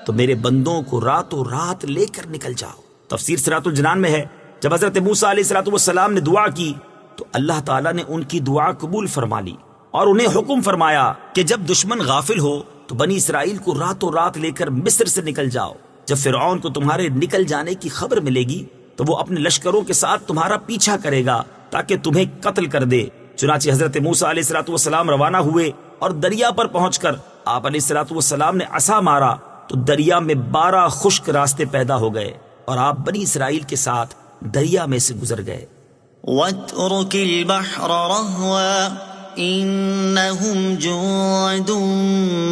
تو میرے بندوں کو راتوں رات لے کر نکل جاؤ۔ تفسیر صراط الجنان میں ہے، جب حضرت موسیٰ علیہ السلام نے دعا کی تو اللہ تعالیٰ نے ان کی دعا قبول فرما لی اور انہیں حکم فرمایا کہ جب دشمن غافل ہو تو بنی اسرائیل کو راتوں رات لے کر مصر سے نکل جاؤ۔ جب فرعون کو تمہارے نکل جانے کی خبر ملے گی تو وہ اپنے لشکروں کے ساتھ تمہارا پیچھا کرے گا تاکہ تمہیں قتل کر دے۔ چنانچہ حضرت موسیٰ علیہ السلام روانہ ہوئے اور دریا پر پہنچ کر آپ علیہ السلام نے عصا مارا تو دریا میں 12 خشک راستے پیدا ہو گئے اور آپ بنی اسرائیل کے ساتھ دریا میں سے گزر گئے۔ وَاتْرُكِ الْبَحْرَ رَهْوًا إِنَّهُمْ جُندٌ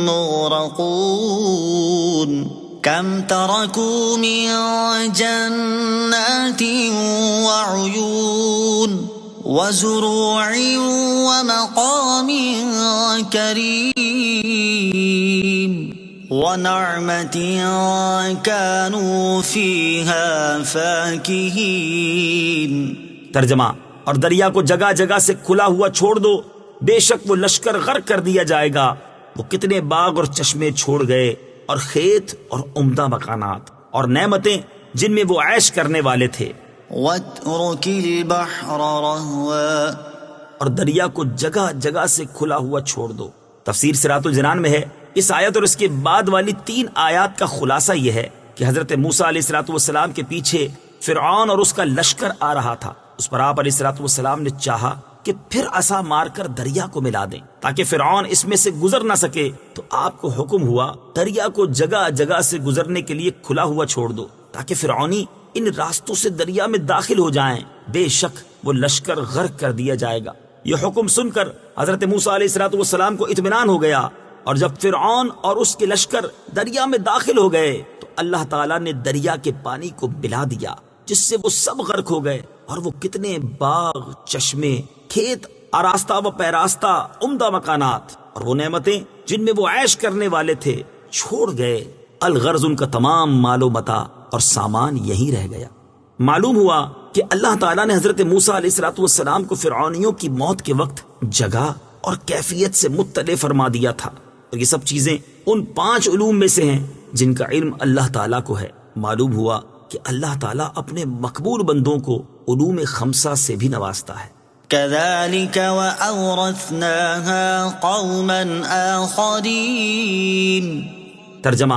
مُغْرَقُونَ كَمْ تَرَكُوا مِن جَنَّاتٍ وَعُيُونٍ وَزُرُوعٍ وَمَقَامٍ كَرِيمٍ وَنَعْمَةٍ كَانُوا فِيهَا فَاكِهِينَ۔ ترجمہ، اور دریا کو جگہ جگہ سے کھلا ہوا چھوڑ دو، بے شک وہ لشکر غرق کر دیا جائے گا۔ وہ کتنے باغ اور چشمے چھوڑ گئے اور کھیت اور عمدہ مکانات اور نعمتیں جن میں وہ عیش کرنے والے تھے۔ وَاتْرُكِ الْبَحْرَ رَهْوًا، اور دریا کو جگہ جگہ سے کھلا ہوا چھوڑ دو۔ تفسیر صراط الجنان میں ہے، اس آیت اور اس کے بعد والی 3 آیات کا خلاصہ یہ ہے کہ حضرت موسیٰ علیہ السلام کے پیچھے فرعون اور اس کا لشکر آ رہا تھا۔ اس پر آپ علیہ السلام نے چاہا کہ پھر عصا مار کر دریا کو ملا دیں تاکہ فرعون اس میں سے گزر نہ سکے، تو آپ کو حکم ہوا دریا کو جگہ جگہ سے گزرنے کے لیے کھلا ہوا چھوڑ دو تاکہ فرعونی ان راستوں سے دریا میں داخل ہو جائیں، بے شک وہ لشکر غرق کر دیا جائے گا۔ یہ حکم سن کر حضرت موسیٰ علیہ السلام کو اطمینان ہو گیا، اور جب فرعون اور اس کے لشکر دریا میں داخل ہو گئے تو اللہ تعالیٰ نے دریا کے پانی کو ملا دیا، جس سے وہ سب غرق ہو گئے، اور وہ کتنے باغ، چشمے، کھیت، آراستہ و پیراستہ، عمدہ مکانات اور وہ نعمتیں جن میں وہ عیش کرنے والے تھے چھوڑ گئے۔ الغرض ان کا تمام مال و متاع اور سامان یہیں رہ گیا۔ معلوم ہوا کہ اللہ تعالیٰ نے حضرت موسیٰ علیہ الصلوۃ والسلام کو فرعونیوں کی موت کے وقت جگہ اور کیفیت سے مطلع فرما دیا تھا، اور یہ سب چیزیں ان 5 علوم میں سے ہیں جن کا علم اللہ تعالیٰ کو ہے۔ معلوم ہوا کہ اللہ تعالیٰ اپنے مقبول بندوں کو علوم 5 سے بھی نوازتا ہے۔ كذلك وأورثناها قوما آخرين۔ ترجمہ،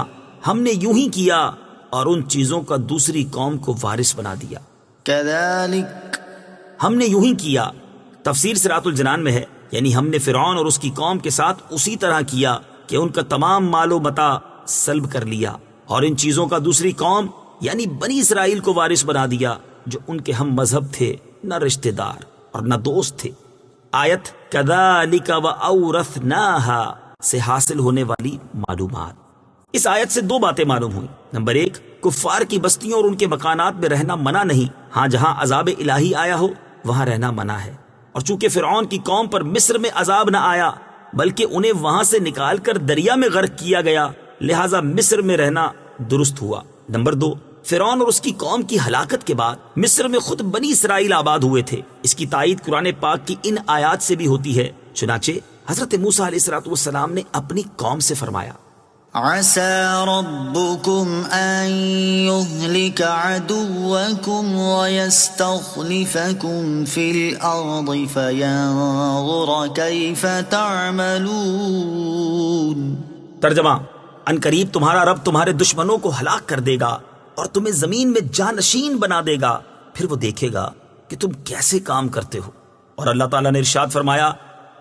ہم نے یوں ہی کیا اور ان چیزوں کا دوسری قوم کو وارث بنا دیا۔ كذلك ہم نے یوں ہی کیا، تفسیر صراط الجنان میں ہے، یعنی ہم نے فرعون اور اس کی قوم کے ساتھ اسی طرح کیا کہ ان کا تمام مال و متاع سلب کر لیا، اور ان چیزوں کا دوسری قوم یعنی بنی اسرائیل کو وارث بنا دیا جو ان کے ہم مذہب تھے، نہ رشتہ دار اور نہ دوست تھے۔ آیت کذالک وَأَوْرَثْنَاهَا سے حاصل ہونے والی معلومات۔ اس آیت سے 2 باتیں معلوم ہوئی۔ نمبر 1، کفار کی بستیوں اور ان کے مکانات میں رہنا منع نہیں، ہاں جہاں عذاب الہی آیا ہو وہاں رہنا منع ہے، اور چونکہ فرعون کی قوم پر مصر میں عذاب نہ آیا بلکہ انہیں وہاں سے نکال کر دریا میں غرق کیا گیا، لہٰذا مصر میں رہنا درست ہوا۔ نمبر 2، فرعون اور اس کی قوم کی ہلاکت کے بعد مصر میں خود بنی اسرائیل آباد ہوئے تھے۔ اس کی تائید قرآن پاک کی ان آیات سے بھی ہوتی ہے، چنانچہ حضرت موسیٰ علیہ الصلوۃ والسلام نے اپنی قوم سے فرمایا، عسى ربكم أن يهلك عدوكم ويستخلفكم في الأرض فينظر كيف تعملون۔ ترجمہ، ان قریب تمہارا رب تمہارے دشمنوں کو ہلاک کر دے گا اور تمہیں زمین میں جانشین بنا دے گا، پھر وہ دیکھے گا کہ تم کیسے کام کرتے ہو۔ اور اللہ تعالیٰ نے ارشاد فرمایا،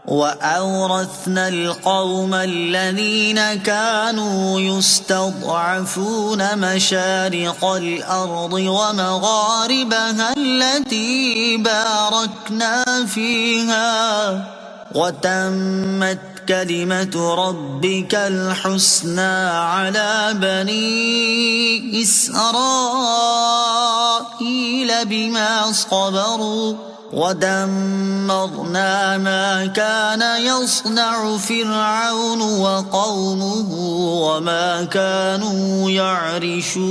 وَأَوْرَثْنَا الْقَوْمَ الَّذِينَ كَانُوا يُسْتَضْعَفُونَ مَشَارِقَ الْأَرْضِ وَمَغَارِبَهَا الَّتِي بَارَكْنَا فِيهَا وَتَمَّتْ كَلِمَةُ رَبِّكَ الْحُسْنَى عَلَى بَنِي إِسْرَائِيلَ بِمَا صَبَرُوا وَدَمَّرْنَا مَا كَانَ يَصْنَعُ فِرْعَوْنُ وَقَوْمُهُ وَمَا كَانُوا يَعْرِشُونَ۔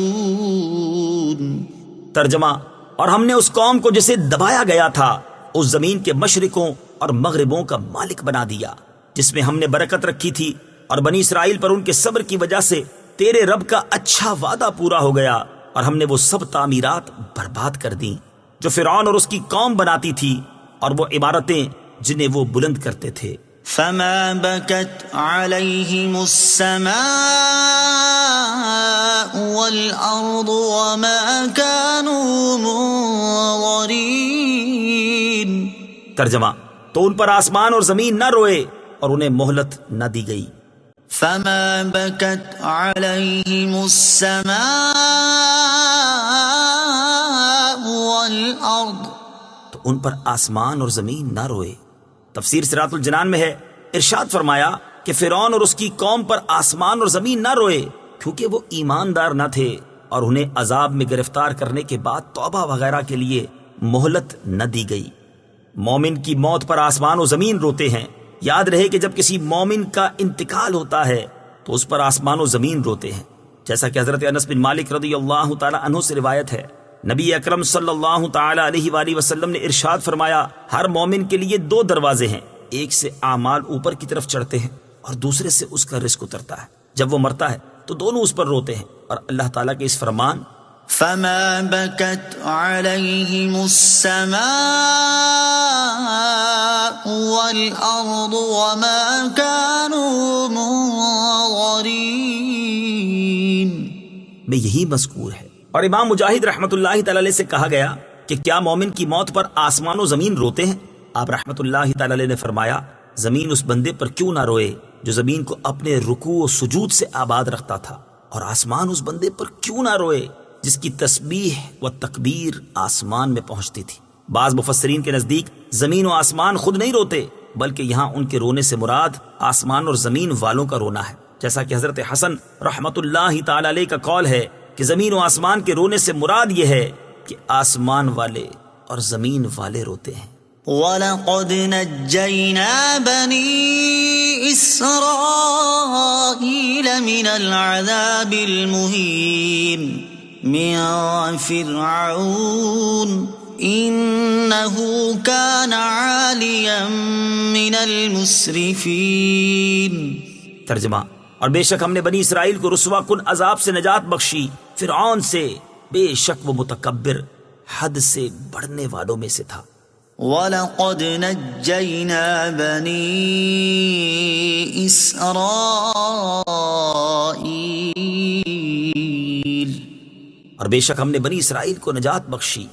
ترجمہ، اور ہم نے اس قوم کو جسے دبایا گیا تھا اس زمین کے مشرقوں اور مغربوں کا مالک بنا دیا جس میں ہم نے برکت رکھی تھی، اور بنی اسرائیل پر ان کے صبر کی وجہ سے تیرے رب کا اچھا وعدہ پورا ہو گیا، اور ہم نے وہ سب تعمیرات برباد کر دیں جو فرعون اور اس کی قوم بناتی تھی، اور وہ عمارتیں جنہیں وہ بلند کرتے تھے۔ فما بكت عليهم السماء والأرض وما كانوا منظرين۔ ترجمہ، تو ان پر آسمان اور زمین نہ روئے اور انہیں مہلت نہ دی گئی۔ فما بكت عليهم السماء والأرض، تو ان پر آسمان اور زمین نہ روئے۔ تفسیر صراط الجنان میں ہے، ارشاد فرمایا کہ فرعون اور اس کی قوم پر آسمان اور زمین نہ روئے کیونکہ وہ ایماندار نہ تھے، اور انہیں عذاب میں گرفتار کرنے کے بعد توبہ وغیرہ کے لیے مہلت نہ دی گئی۔ مومن کی موت پر آسمان و زمین روتے ہیں۔ یاد رہے کہ جب کسی مومن کا انتقال ہوتا ہے تو اس پر آسمان و زمین روتے ہیں، جیسا کہ حضرت انس بن مالک رضی اللہ تعالی عنہ سے روایت ہے، نبی اکرم صلی اللہ تعالی علیہ وآلہ وسلم نے ارشاد فرمایا، ہر مومن کے لیے 2 دروازے ہیں، ایک سے اعمال اوپر کی طرف چڑھتے ہیں اور دوسرے سے اس کا رزق اترتا ہے۔ جب وہ مرتا ہے تو دونوں اس پر روتے ہیں، اور اللہ تعالیٰ کے اس فرمان فما بكت عليهم السماء والأرض وما كانوا منظرين میں یہی مذکور ہے۔ اور امام مجاہد رحمت اللہ تعالی علیہ سے کہا گیا کہ کیا مومن کی موت پر آسمان و زمین روتے ہیں؟ آپ رحمت اللہ تعالی علیہ نے فرمایا، زمین اس بندے پر کیوں نہ روئے جو زمین کو اپنے رکوع و سجود سے آباد رکھتا تھا، اور آسمان اس بندے پر کیوں نہ روئے جس کی تسبیح و تکبیر آسمان میں پہنچتی تھی۔ بعض مفسرین کے نزدیک زمین و آسمان خود نہیں روتے، بلکہ یہاں ان کے رونے سے مراد آسمان اور زمین والوں کا رونا ہے، جیسا کہ حضرت حسن رحمت اللہ تعالی علیہ کا قول ہے کہ زمین و آسمان کے رونے سے مراد یہ ہے کہ آسمان والے اور زمین والے روتے ہیں۔ وَلَقَدْ نَجَّيْنَا بَنِي إِسْرَائِيلَ مِنَ الْعَذَابِ الْمُهِينِ۔ من فرعون إنه كان عاليا من المسرفين۔ ترجمہ، اور بے شک ہم نے بنی اسرائیل کو رسوا کن عذاب سے نجات بخشی فرعون سے، بے شک وہ متکبر حد سے بڑھنے والوں میں سے تھا۔ وَلَقَدْ نَجَّيْنَا بَنِي إِسْرَائِيلَ، اور بے شک ہم نے بنی اسرائیل کو نجات بخشی۔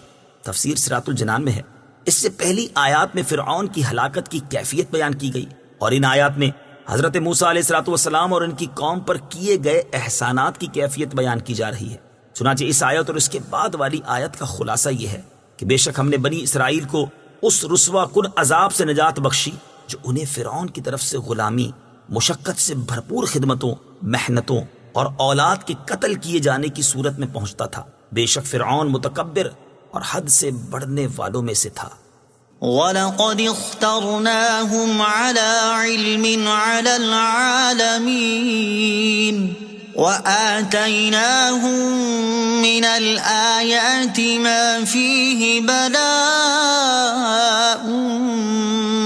تفسیر صراط الجنان میں ہے، اس سے پہلی آیات میں فرعون کی ہلاکت کی کیفیت بیان کی گئی، اور ان آیات میں حضرت موسیٰ علیہ الصلوۃ والسلام اور ان کی قوم پر کیے گئے احسانات کی کیفیت بیان کی جا رہی ہے۔ چنانچہ اس آیت اور اس کے بعد والی آیت کا خلاصہ یہ ہے کہ بے شک ہم نے بنی اسرائیل کو اس رسوا کن عذاب سے نجات بخشی جو انہیں فرعون کی طرف سے غلامی، مشقت سے بھرپور خدمتوں، محنتوں اور اولاد کے قتل کیے جانے کی صورت میں پہنچتا تھا۔ بے شک فرعون متکبر اور حد سے بڑھنے والوں میں سے تھا۔ وَلَقَدِ اخْتَرْنَاهُمْ عَلَى عِلْمٍ عَلَى الْعَالَمِينَ وَآتَيْنَاهُمْ مِنَ الْآيَاتِ مَا فِيهِ بَلَاءٌ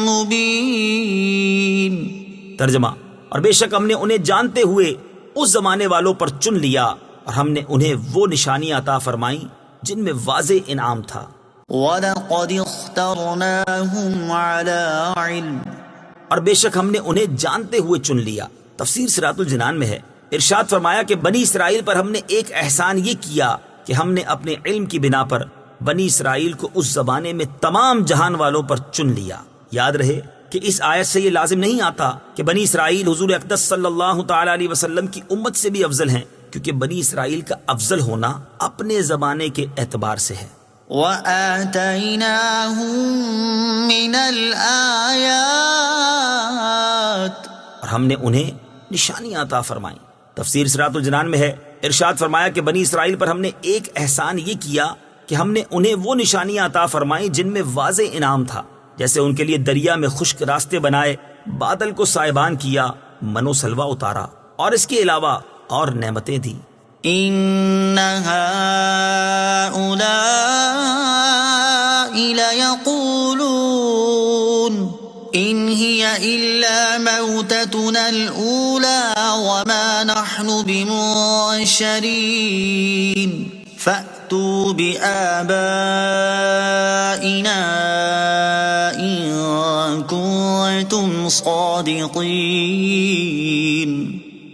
مُبِينٌ۔ ترجمہ، اور بے شک ہم نے انہیں جانتے ہوئے اس زمانے والوں پر چن لیا، اور ہم نے انہیں وہ نشانیاں عطا فرمائیں جن میں واضح انعام تھا۔ وَلَقَدِ اخْتَرْنَاهُمْ عَلَى عِلْمٍ، اور بے شک ہم نے انہیں جانتے ہوئے چن لیا۔ تفسیر صراط الجنان میں ہے، ارشاد فرمایا کہ بنی اسرائیل پر ہم نے ایک احسان یہ کیا کہ ہم نے اپنے علم کی بنا پر بنی اسرائیل کو اس زمانے میں تمام جہان والوں پر چن لیا۔ یاد رہے کہ اس آیت سے یہ لازم نہیں آتا کہ بنی اسرائیل حضور اقدس صلی اللہ تعالی علیہ وسلم کی امت سے بھی افضل ہیں، کیونکہ بنی اسرائیل کا افضل ہونا اپنے زمانے کے اعتبار سے ہے۔ وَآتَيْنَاهُم مِّنَ الْآيَاتِ، اور ہم نے انہیں نشانیاں عطا فرمائیں۔ تفسیر صراط الجنان میں ہے، ارشاد فرمایا کہ بنی اسرائیل پر ہم نے ایک احسان یہ کیا کہ ہم نے انہیں وہ نشانیاں عطا فرمائیں جن میں واضح انعام تھا، جیسے ان کے لیے دریا میں خشک راستے بنائے، بادل کو سائبان کیا، منو سلوا اتارا، اور اس کے علاوہ اور نعمتیں دی۔ إِنَّ هَٰؤُلَاءِ لَيَقُولُونَ إِنْ هِيَ إِلَّا مَوْتَتُنَا الْأُولَىٰ وَمَا نَحْنُ بِمُنشَرِينَ فَأْتُوا بِآبَائِنَا إِن كُنتُمْ صَادِقِينَ۔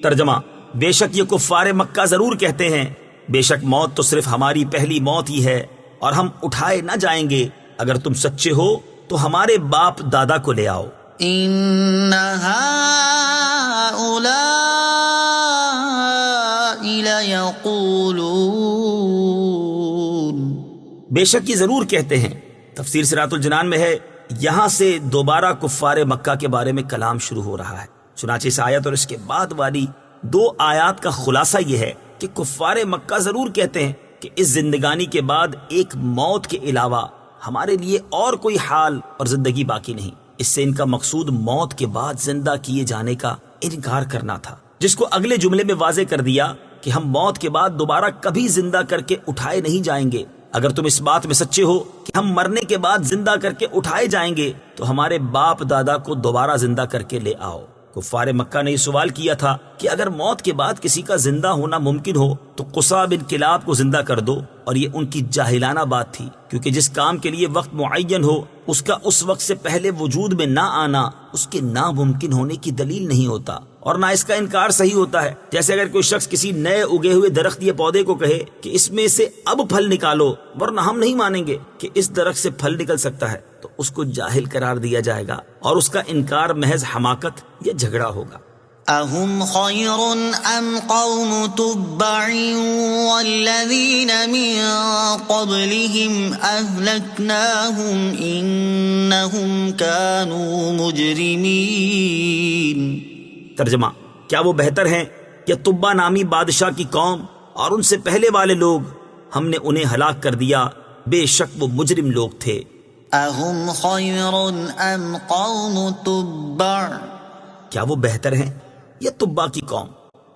ترجمہ، بے شک یہ کفار مکہ ضرور کہتے ہیں، بے شک موت تو صرف ہماری پہلی موت ہی ہے، اور ہم اٹھائے نہ جائیں گے، اگر تم سچے ہو تو ہمارے باپ دادا کو لے آؤ۔ إِنَّ هَٰؤُلَاءِ لَيَقُولُونَ، بے شک یہ ضرور کہتے ہیں۔ تفسیر صراط الجنان میں ہے، یہاں سے دوبارہ کفار مکہ کے بارے میں کلام شروع ہو رہا ہے۔ چنانچہ اس آیت اور اس کے بعد والی 2 آیات کا خلاصہ یہ ہے کہ کفار مکہ ضرور کہتے ہیں کہ اس زندگانی کے بعد ایک موت کے علاوہ ہمارے لیے اور کوئی حال اور زندگی باقی نہیں۔ اس سے ان کا مقصود موت کے بعد زندہ کیے جانے کا انکار کرنا تھا، جس کو اگلے جملے میں واضح کر دیا کہ ہم موت کے بعد دوبارہ کبھی زندہ کر کے اٹھائے نہیں جائیں گے۔ اگر تم اس بات میں سچے ہو کہ ہم مرنے کے بعد زندہ کر کے اٹھائے جائیں گے تو ہمارے باپ دادا کو دوبارہ زندہ کر کے لے آؤ۔ کفار مکہ نے یہ سوال کیا تھا کہ اگر موت کے بعد کسی کا زندہ ہونا ممکن ہو تو قصا بن کلاب کو زندہ کر دو، اور یہ ان کی جاہلانہ بات تھی، کیونکہ جس کام کے لیے وقت معین ہو اس کا اس وقت سے پہلے وجود میں نہ آنا اس کے ناممکن ہونے کی دلیل نہیں ہوتا، اور نہ اس کا انکار صحیح ہوتا ہے۔ جیسے اگر کوئی شخص کسی نئے اگے ہوئے درخت یا پودے کو کہے کہ اس میں سے اب پھل نکالو، ورنہ ہم نہیں مانیں گے کہ اس درخت سے پھل نکل سکتا ہے، تو اس کو جاہل قرار دیا جائے گا، اور اس کا انکار محض حماقت یا جھگڑا ہوگا۔ أَهُمْ خَيْرٌ أَمْ قَوْمُ تُبَّعٍ وَالَّذِينَ مِن قَبْلِهِمْ أَهْلَكْنَاهُمْ إِنَّهُمْ كَانُوا مُجْرِمِينَ۔ ترجمہ، کیا وہ بہتر ہیں یا تبا نامی بادشاہ کی قوم اور ان سے پہلے والے لوگ؟ ہم نے انہیں ہلاک کر دیا، بے شک وہ مجرم لوگ تھے۔ أَهُمْ خَيْرٌ أَمْ قَوْمُ تُبَّعٍ، کیا وہ بہتر ہیں یا تبا کی قوم؟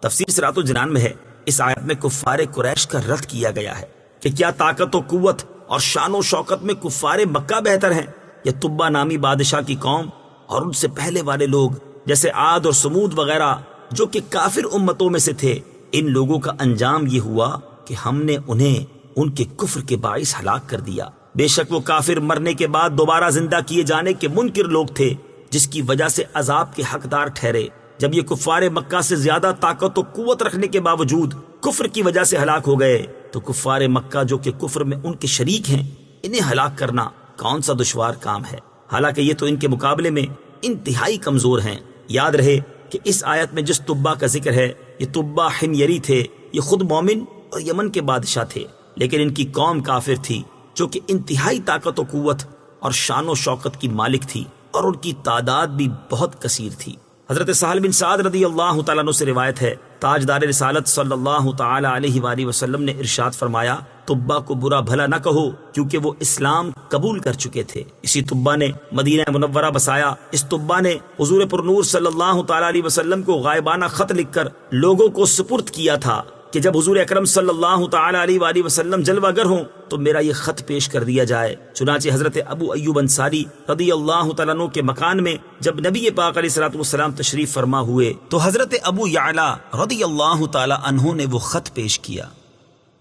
تفسیر صراط الجنان میں ہے، اس آیت میں کفار قریش کا رد کیا گیا ہے کہ کیا طاقت و قوت اور شان و شوکت میں کفار مکہ بہتر ہیں یا تبا نامی بادشاہ کی قوم اور ان سے پہلے والے لوگ جیسے عاد اور سمود وغیرہ جو کہ کافر امتوں میں سے تھے؟ ان لوگوں کا انجام یہ ہوا کہ ہم نے انہیں ان کے کفر کے باعث ہلاک کر دیا۔ بے شک وہ کافر مرنے کے بعد دوبارہ زندہ کیے جانے کے منکر لوگ تھے، جس کی وجہ سے عذاب کے حقدار ٹھہرے۔ جب یہ کفار مکہ سے زیادہ طاقت و قوت رکھنے کے باوجود کفر کی وجہ سے ہلاک ہو گئے تو کفار مکہ جو کہ کفر میں ان کے شریک ہیں، انہیں ہلاک کرنا کون سا دشوار کام ہے؟ حالانکہ یہ تو ان کے مقابلے میں انتہائی کمزور ہیں۔ یاد رہے کہ اس آیت میں جس تبا کا ذکر ہے یہ تبا حمیری تھے، یہ خود مومن اور یمن کے بادشاہ تھے، لیکن ان کی قوم کافر تھی جو کہ انتہائی طاقت و قوت اور شان و شوکت کی مالک تھی، اور ان کی تعداد بھی بہت کثیر تھی۔ حضرت سہل بن سعد رضی اللہ تعالیٰ عنہ سے روایت ہے، تاجدار رسالت صلی اللہ تعالی علیہ وآلہ وسلم نے ارشاد فرمایا، تبا کو برا بھلا نہ کہو کیونکہ وہ اسلام قبول کر چکے تھے۔ اسی تبا نے مدینہ منورہ بسایا۔ اس تبا نے حضور پر نور صلی اللہ تعالی علیہ وسلم کو غائبانہ خط لکھ کر لوگوں کو سپرد کیا تھا کہ جب حضور اکرم صلی اللہ تعالی علیہ وآلہ وسلم جلوہ گر ہوں تو میرا یہ خط پیش کر دیا جائے۔ چنانچہ حضرت ابو ایوب انصاری رضی اللہ تعالیٰ عنہ کے مکان میں جب نبی پاک علیہ الصلوۃ والسلام تشریف فرما ہوئے تو حضرت ابو یعلا رضی اللہ تعالی عنہ نے وہ خط پیش کیا۔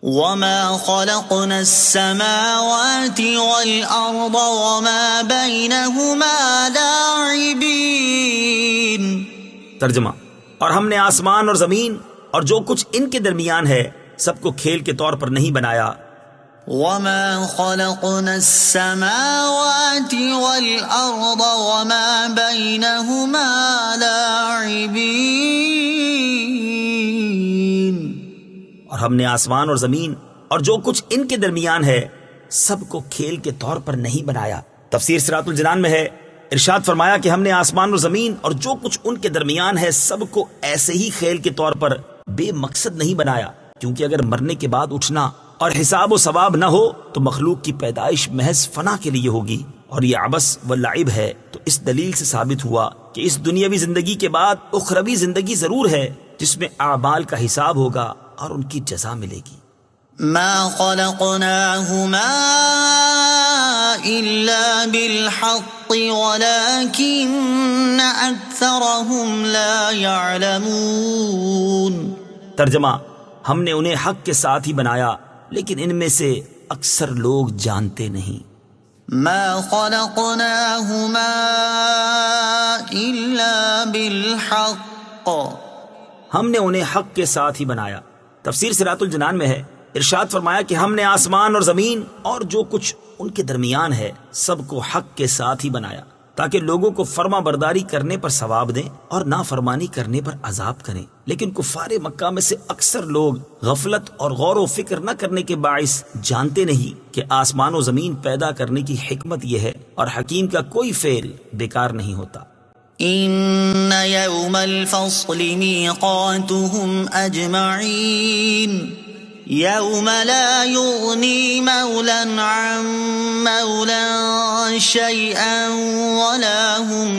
وما خلقنا السماوات والأرض وما بينهما لاعبين۔ ترجمہ، اور ہم نے آسمان اور زمین اور جو کچھ ان کے درمیان ہے سب کو کھیل کے طور پر نہیں بنایا۔ وما خلقنا السماوات والأرض وما بينهما لاعبين۔ اور ہم نے آسمان اور زمین اور جو کچھ ان کے درمیان ہے سب کو کھیل کے طور پر نہیں بنایا۔ تفسیر صراط الجنان میں ہے، ارشاد فرمایا کہ ہم نے آسمان اور زمین اور جو کچھ ان کے درمیان ہے سب کو ایسے ہی کھیل کے طور پر بے مقصد نہیں بنایا، کیونکہ اگر مرنے کے بعد اٹھنا اور حساب و ثواب نہ ہو تو مخلوق کی پیدائش محض فنا کے لیے ہوگی، اور یہ عبث و لعب ہے۔ تو اس دلیل سے ثابت ہوا کہ اس دنیاوی زندگی کے بعد اخروی زندگی ضرور ہے جس میں اعمال کا حساب ہوگا اور ان کی جزا ملے گی۔ ما خلقناهما إلا بالحق ولكن أكثرهم لا يعلمون۔ ترجمہ، ہم نے انہیں حق کے ساتھ ہی بنایا لیکن ان میں سے اکثر لوگ جانتے نہیں۔ ما خلقناهما إلا بالحق، ہم نے انہیں حق کے ساتھ ہی بنایا۔ تفسیر صراط الجنان میں ہے، ارشاد فرمایا کہ ہم نے آسمان اور زمین اور جو کچھ ان کے درمیان ہے سب کو حق کے ساتھ ہی بنایا تاکہ لوگوں کو فرما برداری کرنے پر ثواب دیں اور نافرمانی کرنے پر عذاب کریں۔ لیکن کفار مکہ میں سے اکثر لوگ غفلت اور غور و فکر نہ کرنے کے باعث جانتے نہیں کہ آسمان و زمین پیدا کرنے کی حکمت یہ ہے، اور حکیم کا کوئی فعل بیکار نہیں ہوتا۔ إن يوم الفصل ميقاتهم أجمعين يوم لا يغني مولا عن مولا شيئا ولا هم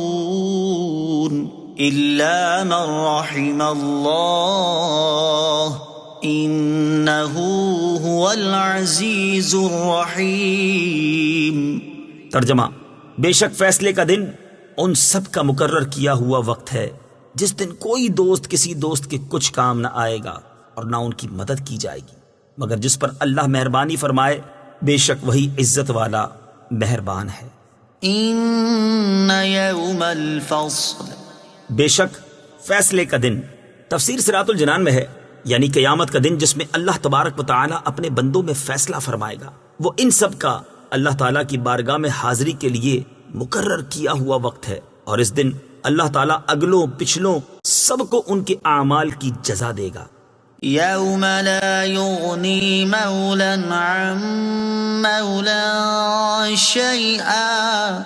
ينصرون إلا من رحم الله إنه هو العزيز الرحيم۔ ترجمہ، بے شک فیصلے کا دن ان سب کا مقرر کیا ہوا وقت ہے جس دن کوئی دوست کسی دوست کے کچھ کام نہ آئے گا اور نہ ان کی مدد کی جائے گی مگر جس پر اللہ مہربانی فرمائے، بے شک وہی عزت والا مہربان ہے۔ ان یوم الفصل، بے شک فیصلے کا دن۔ تفسیر صراط الجنان میں ہے، یعنی قیامت کا دن جس میں اللہ تبارک و تعالی اپنے بندوں میں فیصلہ فرمائے گا، وہ ان سب کا اللہ تعالیٰ کی بارگاہ میں حاضری کے لیے مقرر کیا ہوا وقت ہے، اور اس دن اللہ تعالیٰ اگلوں پچھلوں سب کو ان کے اعمال کی جزا دے گا۔ یوم لا یغنی مولا عن مولا شیئا،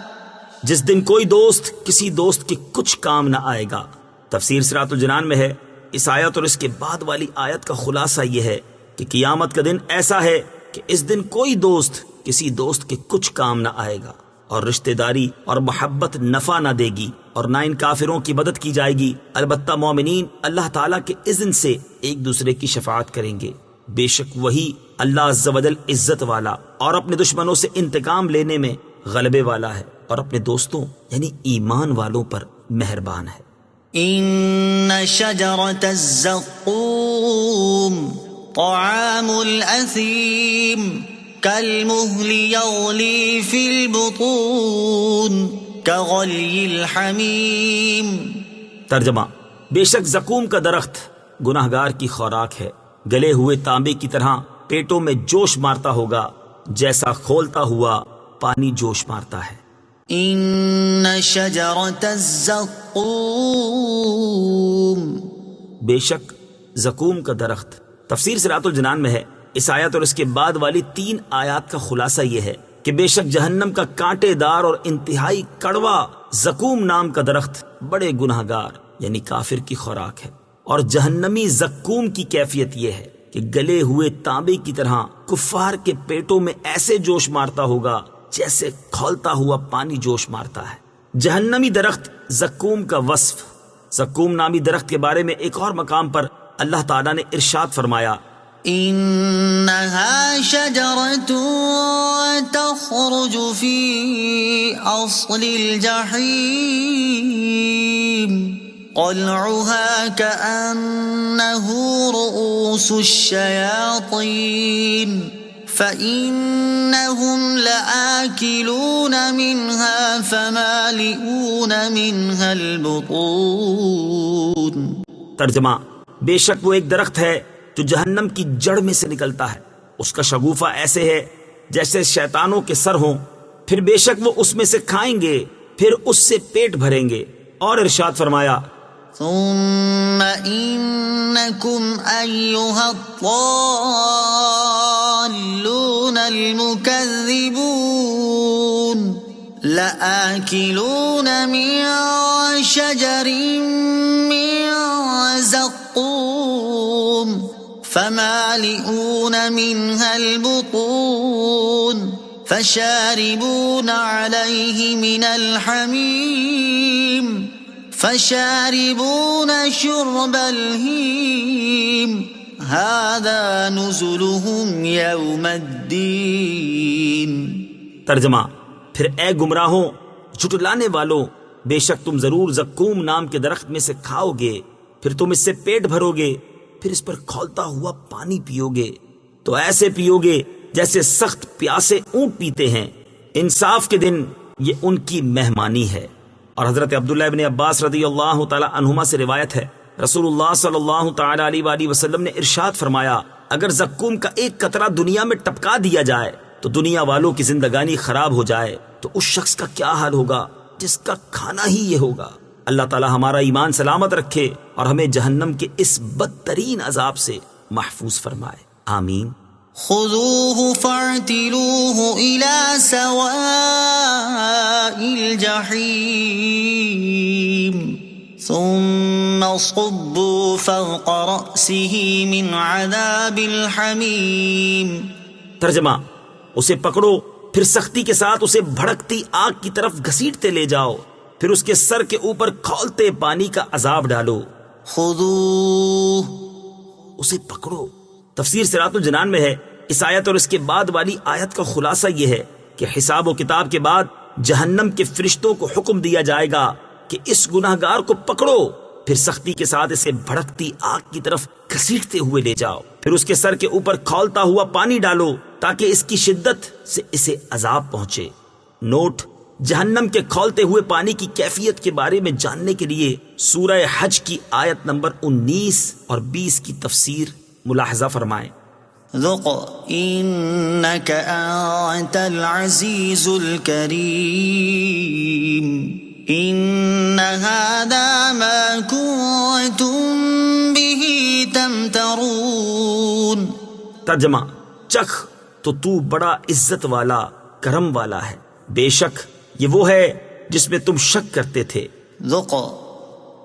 جس دن کوئی دوست کسی دوست کے کچھ کام نہ آئے گا۔ تفسیر صراط الجنان میں ہے، اس آیت اور اس کے بعد والی آیت کا خلاصہ یہ ہے کہ قیامت کا دن ایسا ہے کہ اس دن کوئی دوست کسی دوست کے کچھ کام نہ آئے گا، اور رشتہ داری اور محبت نفع نہ دے گی، اور نہ ان کافروں کی مدد کی جائے گی، البتہ مومنین اللہ تعالیٰ کے اذن سے ایک دوسرے کی شفاعت کریں گے۔ بے شک وہی اللہ عز و جل عزت والا اور اپنے دشمنوں سے انتقام لینے میں غلبے والا ہے، اور اپنے دوستوں یعنی ایمان والوں پر مہربان ہے۔ إن شجرة الزقوم طعام الأثيم كالمهل يغلي في البطون كغلي الحميم۔ ترجمہ، بے شک زقوم کا درخت گناہگار کی خوراک ہے، گلے ہوئے تانبے کی طرح پیٹوں میں جوش مارتا ہوگا جیسا کھولتا ہوا پانی جوش مارتا ہے۔ إن شجرة الزقوم، بے شک زقوم کا درخت۔ تفسیر صراط الجنان میں ہے، اس آیت اور اس کے بعد والی 3 آیات کا خلاصہ یہ ہے کہ بے شک جہنم کا کانٹے دار اور انتہائی کڑوا زقوم نام کا درخت بڑے گناہگار یعنی کافر کی خوراک ہے، اور جہنمی زقوم کی کیفیت یہ ہے کہ گلے ہوئے تانبے کی طرح کفار کے پیٹوں میں ایسے جوش مارتا ہوگا جیسے کھولتا ہوا پانی جوش مارتا ہے۔ جہنمی درخت زقوم کا وصف۔ زقوم نامی درخت کے بارے میں ایک اور مقام پر اللہ تعالیٰ نے ارشاد فرمایا، إنها شجرة تخرج في أصل الجحيم طلعها كأنه رؤوس الشياطين فإنهم لآكلون منها فمالئون منها البطون۔ ترجمہ، بے شک وہ ایک درخت ہے جو جہنم کی جڑ میں سے نکلتا ہے، اس کا شگوفہ ایسے ہے جیسے شیطانوں کے سر ہوں، پھر بے شک وہ اس میں سے کھائیں گے، پھر اس سے پیٹ بھریں گے۔ اور ارشاد فرمایا، ثم إنكم أيها الضالون المكذبون لآكلون من شجر من زقوم فمالئون منها البطون فشاربون عليه من الحميم فشاربون شرب الهيم هذا نزلهم يوم الدين۔ ترجمہ، پھر اے گمراہوں، جھٹلانے والوں، بے شک تم ضرور زقوم نام کے درخت میں سے کھاؤ گے، پھر تم اس سے پیٹ بھرو گے، پھر اس پر کھولتا ہوا پانی پیو گے، تو ایسے پیو گے جیسے سخت پیاسے اونٹ پیتے ہیں۔ انصاف کے دن یہ ان کی مہمانی ہے۔ اور حضرت عبداللہ ابن عباس رضی اللہ تعالی عنہما سے روایت ہے، رسول اللہ صلی اللہ تعالی علیہ وآلہ وسلم نے ارشاد فرمایا، اگر زقوم کا ایک قطرہ دنیا میں ٹپکا دیا جائے تو دنیا والوں کی زندگانی خراب ہو جائے، تو اس شخص کا کیا حال ہوگا جس کا کھانا ہی یہ ہوگا۔ اللہ تعالی ہمارا ایمان سلامت رکھے اور ہمیں جہنم کے اس بدترین عذاب سے محفوظ فرمائے، آمین۔ خذوه فاعتلوه إلى سواء الجحيم ثم صبوا فوق رأسه من عذاب الحميم۔ ترجمہ، اسے پکڑو، پھر سختی کے ساتھ اسے بھڑکتی آگ کی طرف گھسیٹتے لے جاؤ، پھر اس کے سر کے اوپر کھولتے پانی کا عذاب ڈالو۔ خذوه، اسے پکڑو۔ تفسیر صراط الجنان میں ہے، اس آیت اور اس کے بعد والی آیت کا خلاصہ یہ ہے کہ حساب و کتاب کے بعد جہنم کے فرشتوں کو حکم دیا جائے گا کہ اس گناہگار کو پکڑو، پھر سختی کے ساتھ اسے بھڑکتی آگ کی طرف گھسیٹتے ہوئے لے جاؤ، پھر اس کے سر کے اوپر کھولتا ہوا پانی ڈالو تاکہ اس کی شدت سے اسے عذاب پہنچے۔ نوٹ، جہنم کے کھولتے ہوئے پانی کی کیفیت کے بارے میں جاننے کے لیے سورہ حج کی آیت نمبر 19 اور 20 کی تفسیر ملاحظہ فرمائیں۔ ذق انك انت العزيز الكريم ان هذا ما كنتم به تمترون۔ ترجمہ، چکھ تو تو بڑا عزت والا کرم والا ہے، بے شک یہ وہ ہے جس میں تم شک کرتے تھے۔ ذق،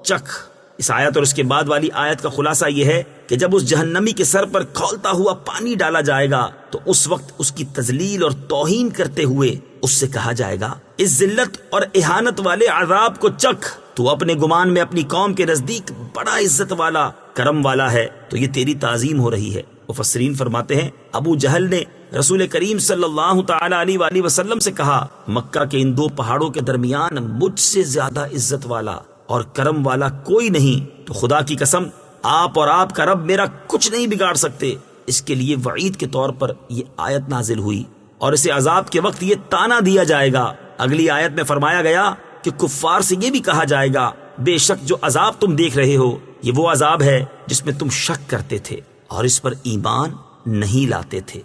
چکھ اس آیت اور اس کے بعد والی آیت کا خلاصہ یہ ہے کہ جب اس جہنمی کے سر پر کھولتا ہوا پانی ڈالا جائے گا تو اس وقت اس کی تذلیل اور توہین کرتے ہوئے اس سے کہا جائے گا اس ذلت اور اہانت والے عذاب کو چکھ، تو اپنے گمان میں اپنی قوم کے نزدیک بڑا عزت والا کرم والا ہے، تو یہ تیری تعظیم ہو رہی ہے۔ مفسرین فرماتے ہیں ابو جہل نے رسول کریم صلی اللہ تعالی علیہ وآلہ وسلم سے کہا مکہ کے ان دو پہاڑوں کے درمیان مجھ سے زیادہ عزت والا اور کرم والا کوئی نہیں، تو خدا کی قسم آپ اور آپ کا رب میرا کچھ نہیں بگاڑ سکتے۔ اس کے لیے وعید کے طور پر یہ آیت نازل ہوئی اور اسے عذاب کے وقت یہ تانا دیا جائے گا۔ اگلی آیت میں فرمایا گیا کہ کفار سے یہ بھی کہا جائے گا بے شک جو عذاب تم دیکھ رہے ہو یہ وہ عذاب ہے جس میں تم شک کرتے تھے اور اس پر ایمان نہیں لاتے تھے۔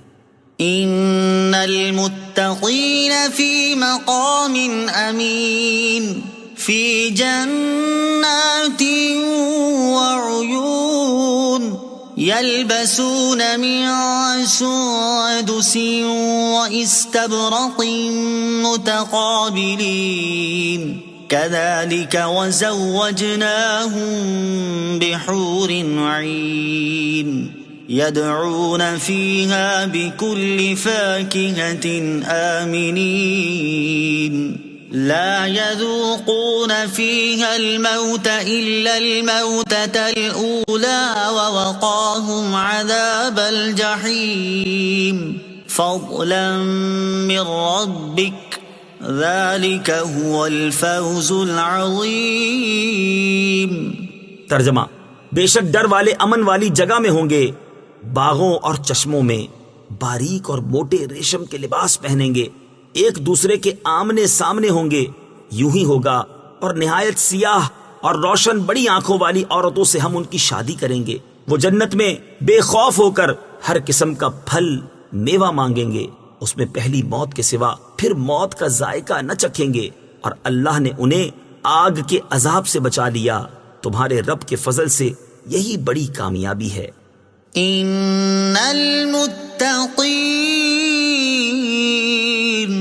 ان المتقین فی مقام امین فی جنات وعیون یلبسون من سندس واستبرق متقابلین كذلك وزوجناهم بحور عين يدعون فيها بكل فاكهة آمنين لا يذوقون فيها الموت إلا الموتة الأولى ووقاهم عذاب الجحيم فضلا من ربك ذلك هو الفوز العظیم۔ ترجمہ، بے شک ڈر والے امن والی جگہ میں ہوں گے، باغوں اور چشموں میں باریک اور موٹے ریشم کے لباس پہنیں گے، ایک دوسرے کے آمنے سامنے ہوں گے، یوں ہی ہوگا، اور نہایت سیاہ اور روشن بڑی آنکھوں والی عورتوں سے ہم ان کی شادی کریں گے۔ وہ جنت میں بے خوف ہو کر ہر قسم کا پھل میوہ مانگیں گے، اس میں پہلی موت کے سوا پھر موت کا ذائقہ نہ چکھیں گے، اور اللہ نے انہیں آگ کے عذاب سے بچا لیا۔ تمہارے رب کے فضل سے یہی بڑی کامیابی ہے۔ ان المتقین،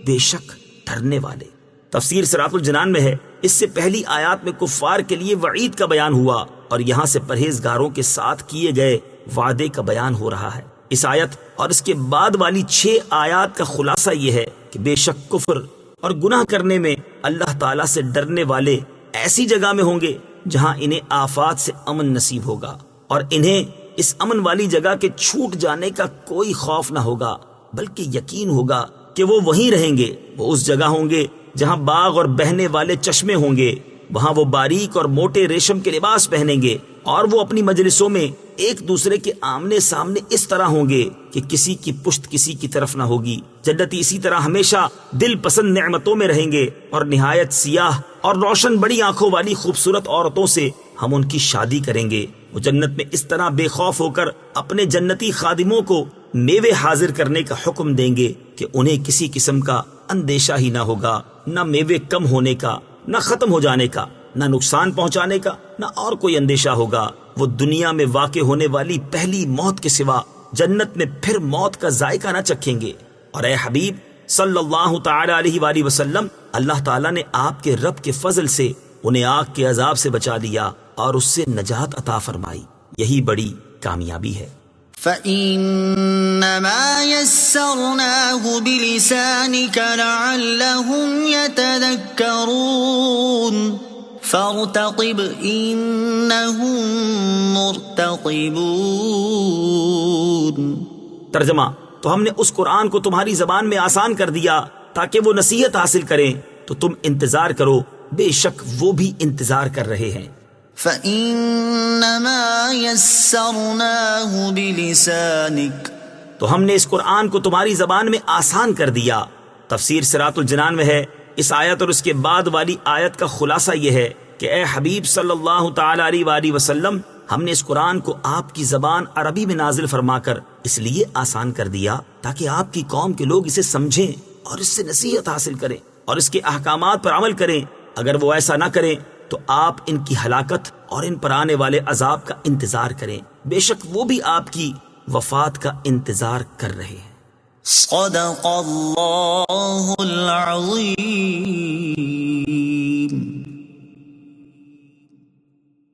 بے شک ڈرنے والے۔ تفسیر صراط الجنان میں ہے اس سے پہلی آیات میں کفار کے لیے وعید کا بیان ہوا اور یہاں سے پرہیزگاروں کے ساتھ کیے گئے وعدے کا بیان ہو رہا ہے۔ اس آیت اور اس کے بعد والی 6 آیات کا خلاصہ یہ ہے کہ بے شک کفر اور گناہ کرنے میں اللہ تعالیٰ سے ڈرنے والے ایسی جگہ میں ہوں گے جہاں انہیں آفات سے امن نصیب ہوگا، اور انہیں اس امن والی جگہ کے چھوٹ جانے کا کوئی خوف نہ ہوگا، بلکہ یقین ہوگا کہ وہ وہیں رہیں گے۔ وہ اس جگہ ہوں گے جہاں باغ اور بہنے والے چشمے ہوں گے، وہاں وہ باریک اور موٹے ریشم کے لباس پہنیں گے، اور وہ اپنی مجلسوں میں ایک دوسرے کے آمنے سامنے اس طرح ہوں گے کہ کسی کی پشت کسی کی طرف نہ ہوگی۔ جنتی اسی طرح ہمیشہ دل پسند نعمتوں میں رہیں گے، اور نہایت سیاہ اور روشن بڑی آنکھوں والی خوبصورت عورتوں سے ہم ان کی شادی کریں گے۔ وہ جنت میں اس طرح بے خوف ہو کر اپنے جنتی خادموں کو میوے حاضر کرنے کا حکم دیں گے کہ انہیں کسی قسم کا اندیشہ ہی نہ ہوگا، نہ میوے کم ہونے کا، نہ ختم ہو جانے کا، نہ نقصان پہنچانے کا، نہ اور کوئی اندیشہ ہوگا۔ وہ دنیا میں واقع ہونے والی پہلی موت کے سوا جنت میں پھر موت کا ذائقہ نہ چکھیں گے۔ اور اے حبیب صلی اللہ تعالی علیہ وآلہ وسلم، اللہ تعالیٰ نے آپ کے رب کے فضل سے انہیں آگ کے عذاب سے بچا لیا اور اس سے نجات عطا فرمائی، یہی بڑی کامیابی ہے۔ فَإِنَّمَا يَسَّرْنَاهُ بِلِسَانِكَ لَعَلَّهُمْ يَتَذَكَّرُونَ فَارْتَقِبْ إِنَّهُمْ مُرْتَقِبُونَ۔ ترجمہ، تو ہم نے اس قرآن کو تمہاری زبان میں آسان کر دیا تاکہ وہ نصیحت حاصل کریں، تو تم انتظار کرو، بے شک وہ بھی انتظار کر رہے ہیں۔ فَإِنَّمَا يَسَّرْنَاهُ بِلِسَانِكَ، تو ہم نے اس قرآن کو تمہاری زبان میں آسان کر دیا۔ تفسیر صراط الجنان میں ہے اس آیت اور اس کے بعد والی آیت کا خلاصہ یہ ہے کہ اے حبیب صلی اللہ تعالی علیہ وآلہ وسلم، ہم نے اس قرآن کو آپ کی زبان عربی میں نازل فرما کر اس لیے آسان کر دیا تاکہ آپ کی قوم کے لوگ اسے سمجھیں اور اس سے نصیحت حاصل کریں اور اس کے احکامات پر عمل کریں۔ اگر وہ ایسا نہ کریں تو آپ ان کی ہلاکت اور ان پر آنے والے عذاب کا انتظار کریں، بے شک وہ بھی آپ کی وفات کا انتظار کر رہے ہیں۔ صدق اللہ العظیم۔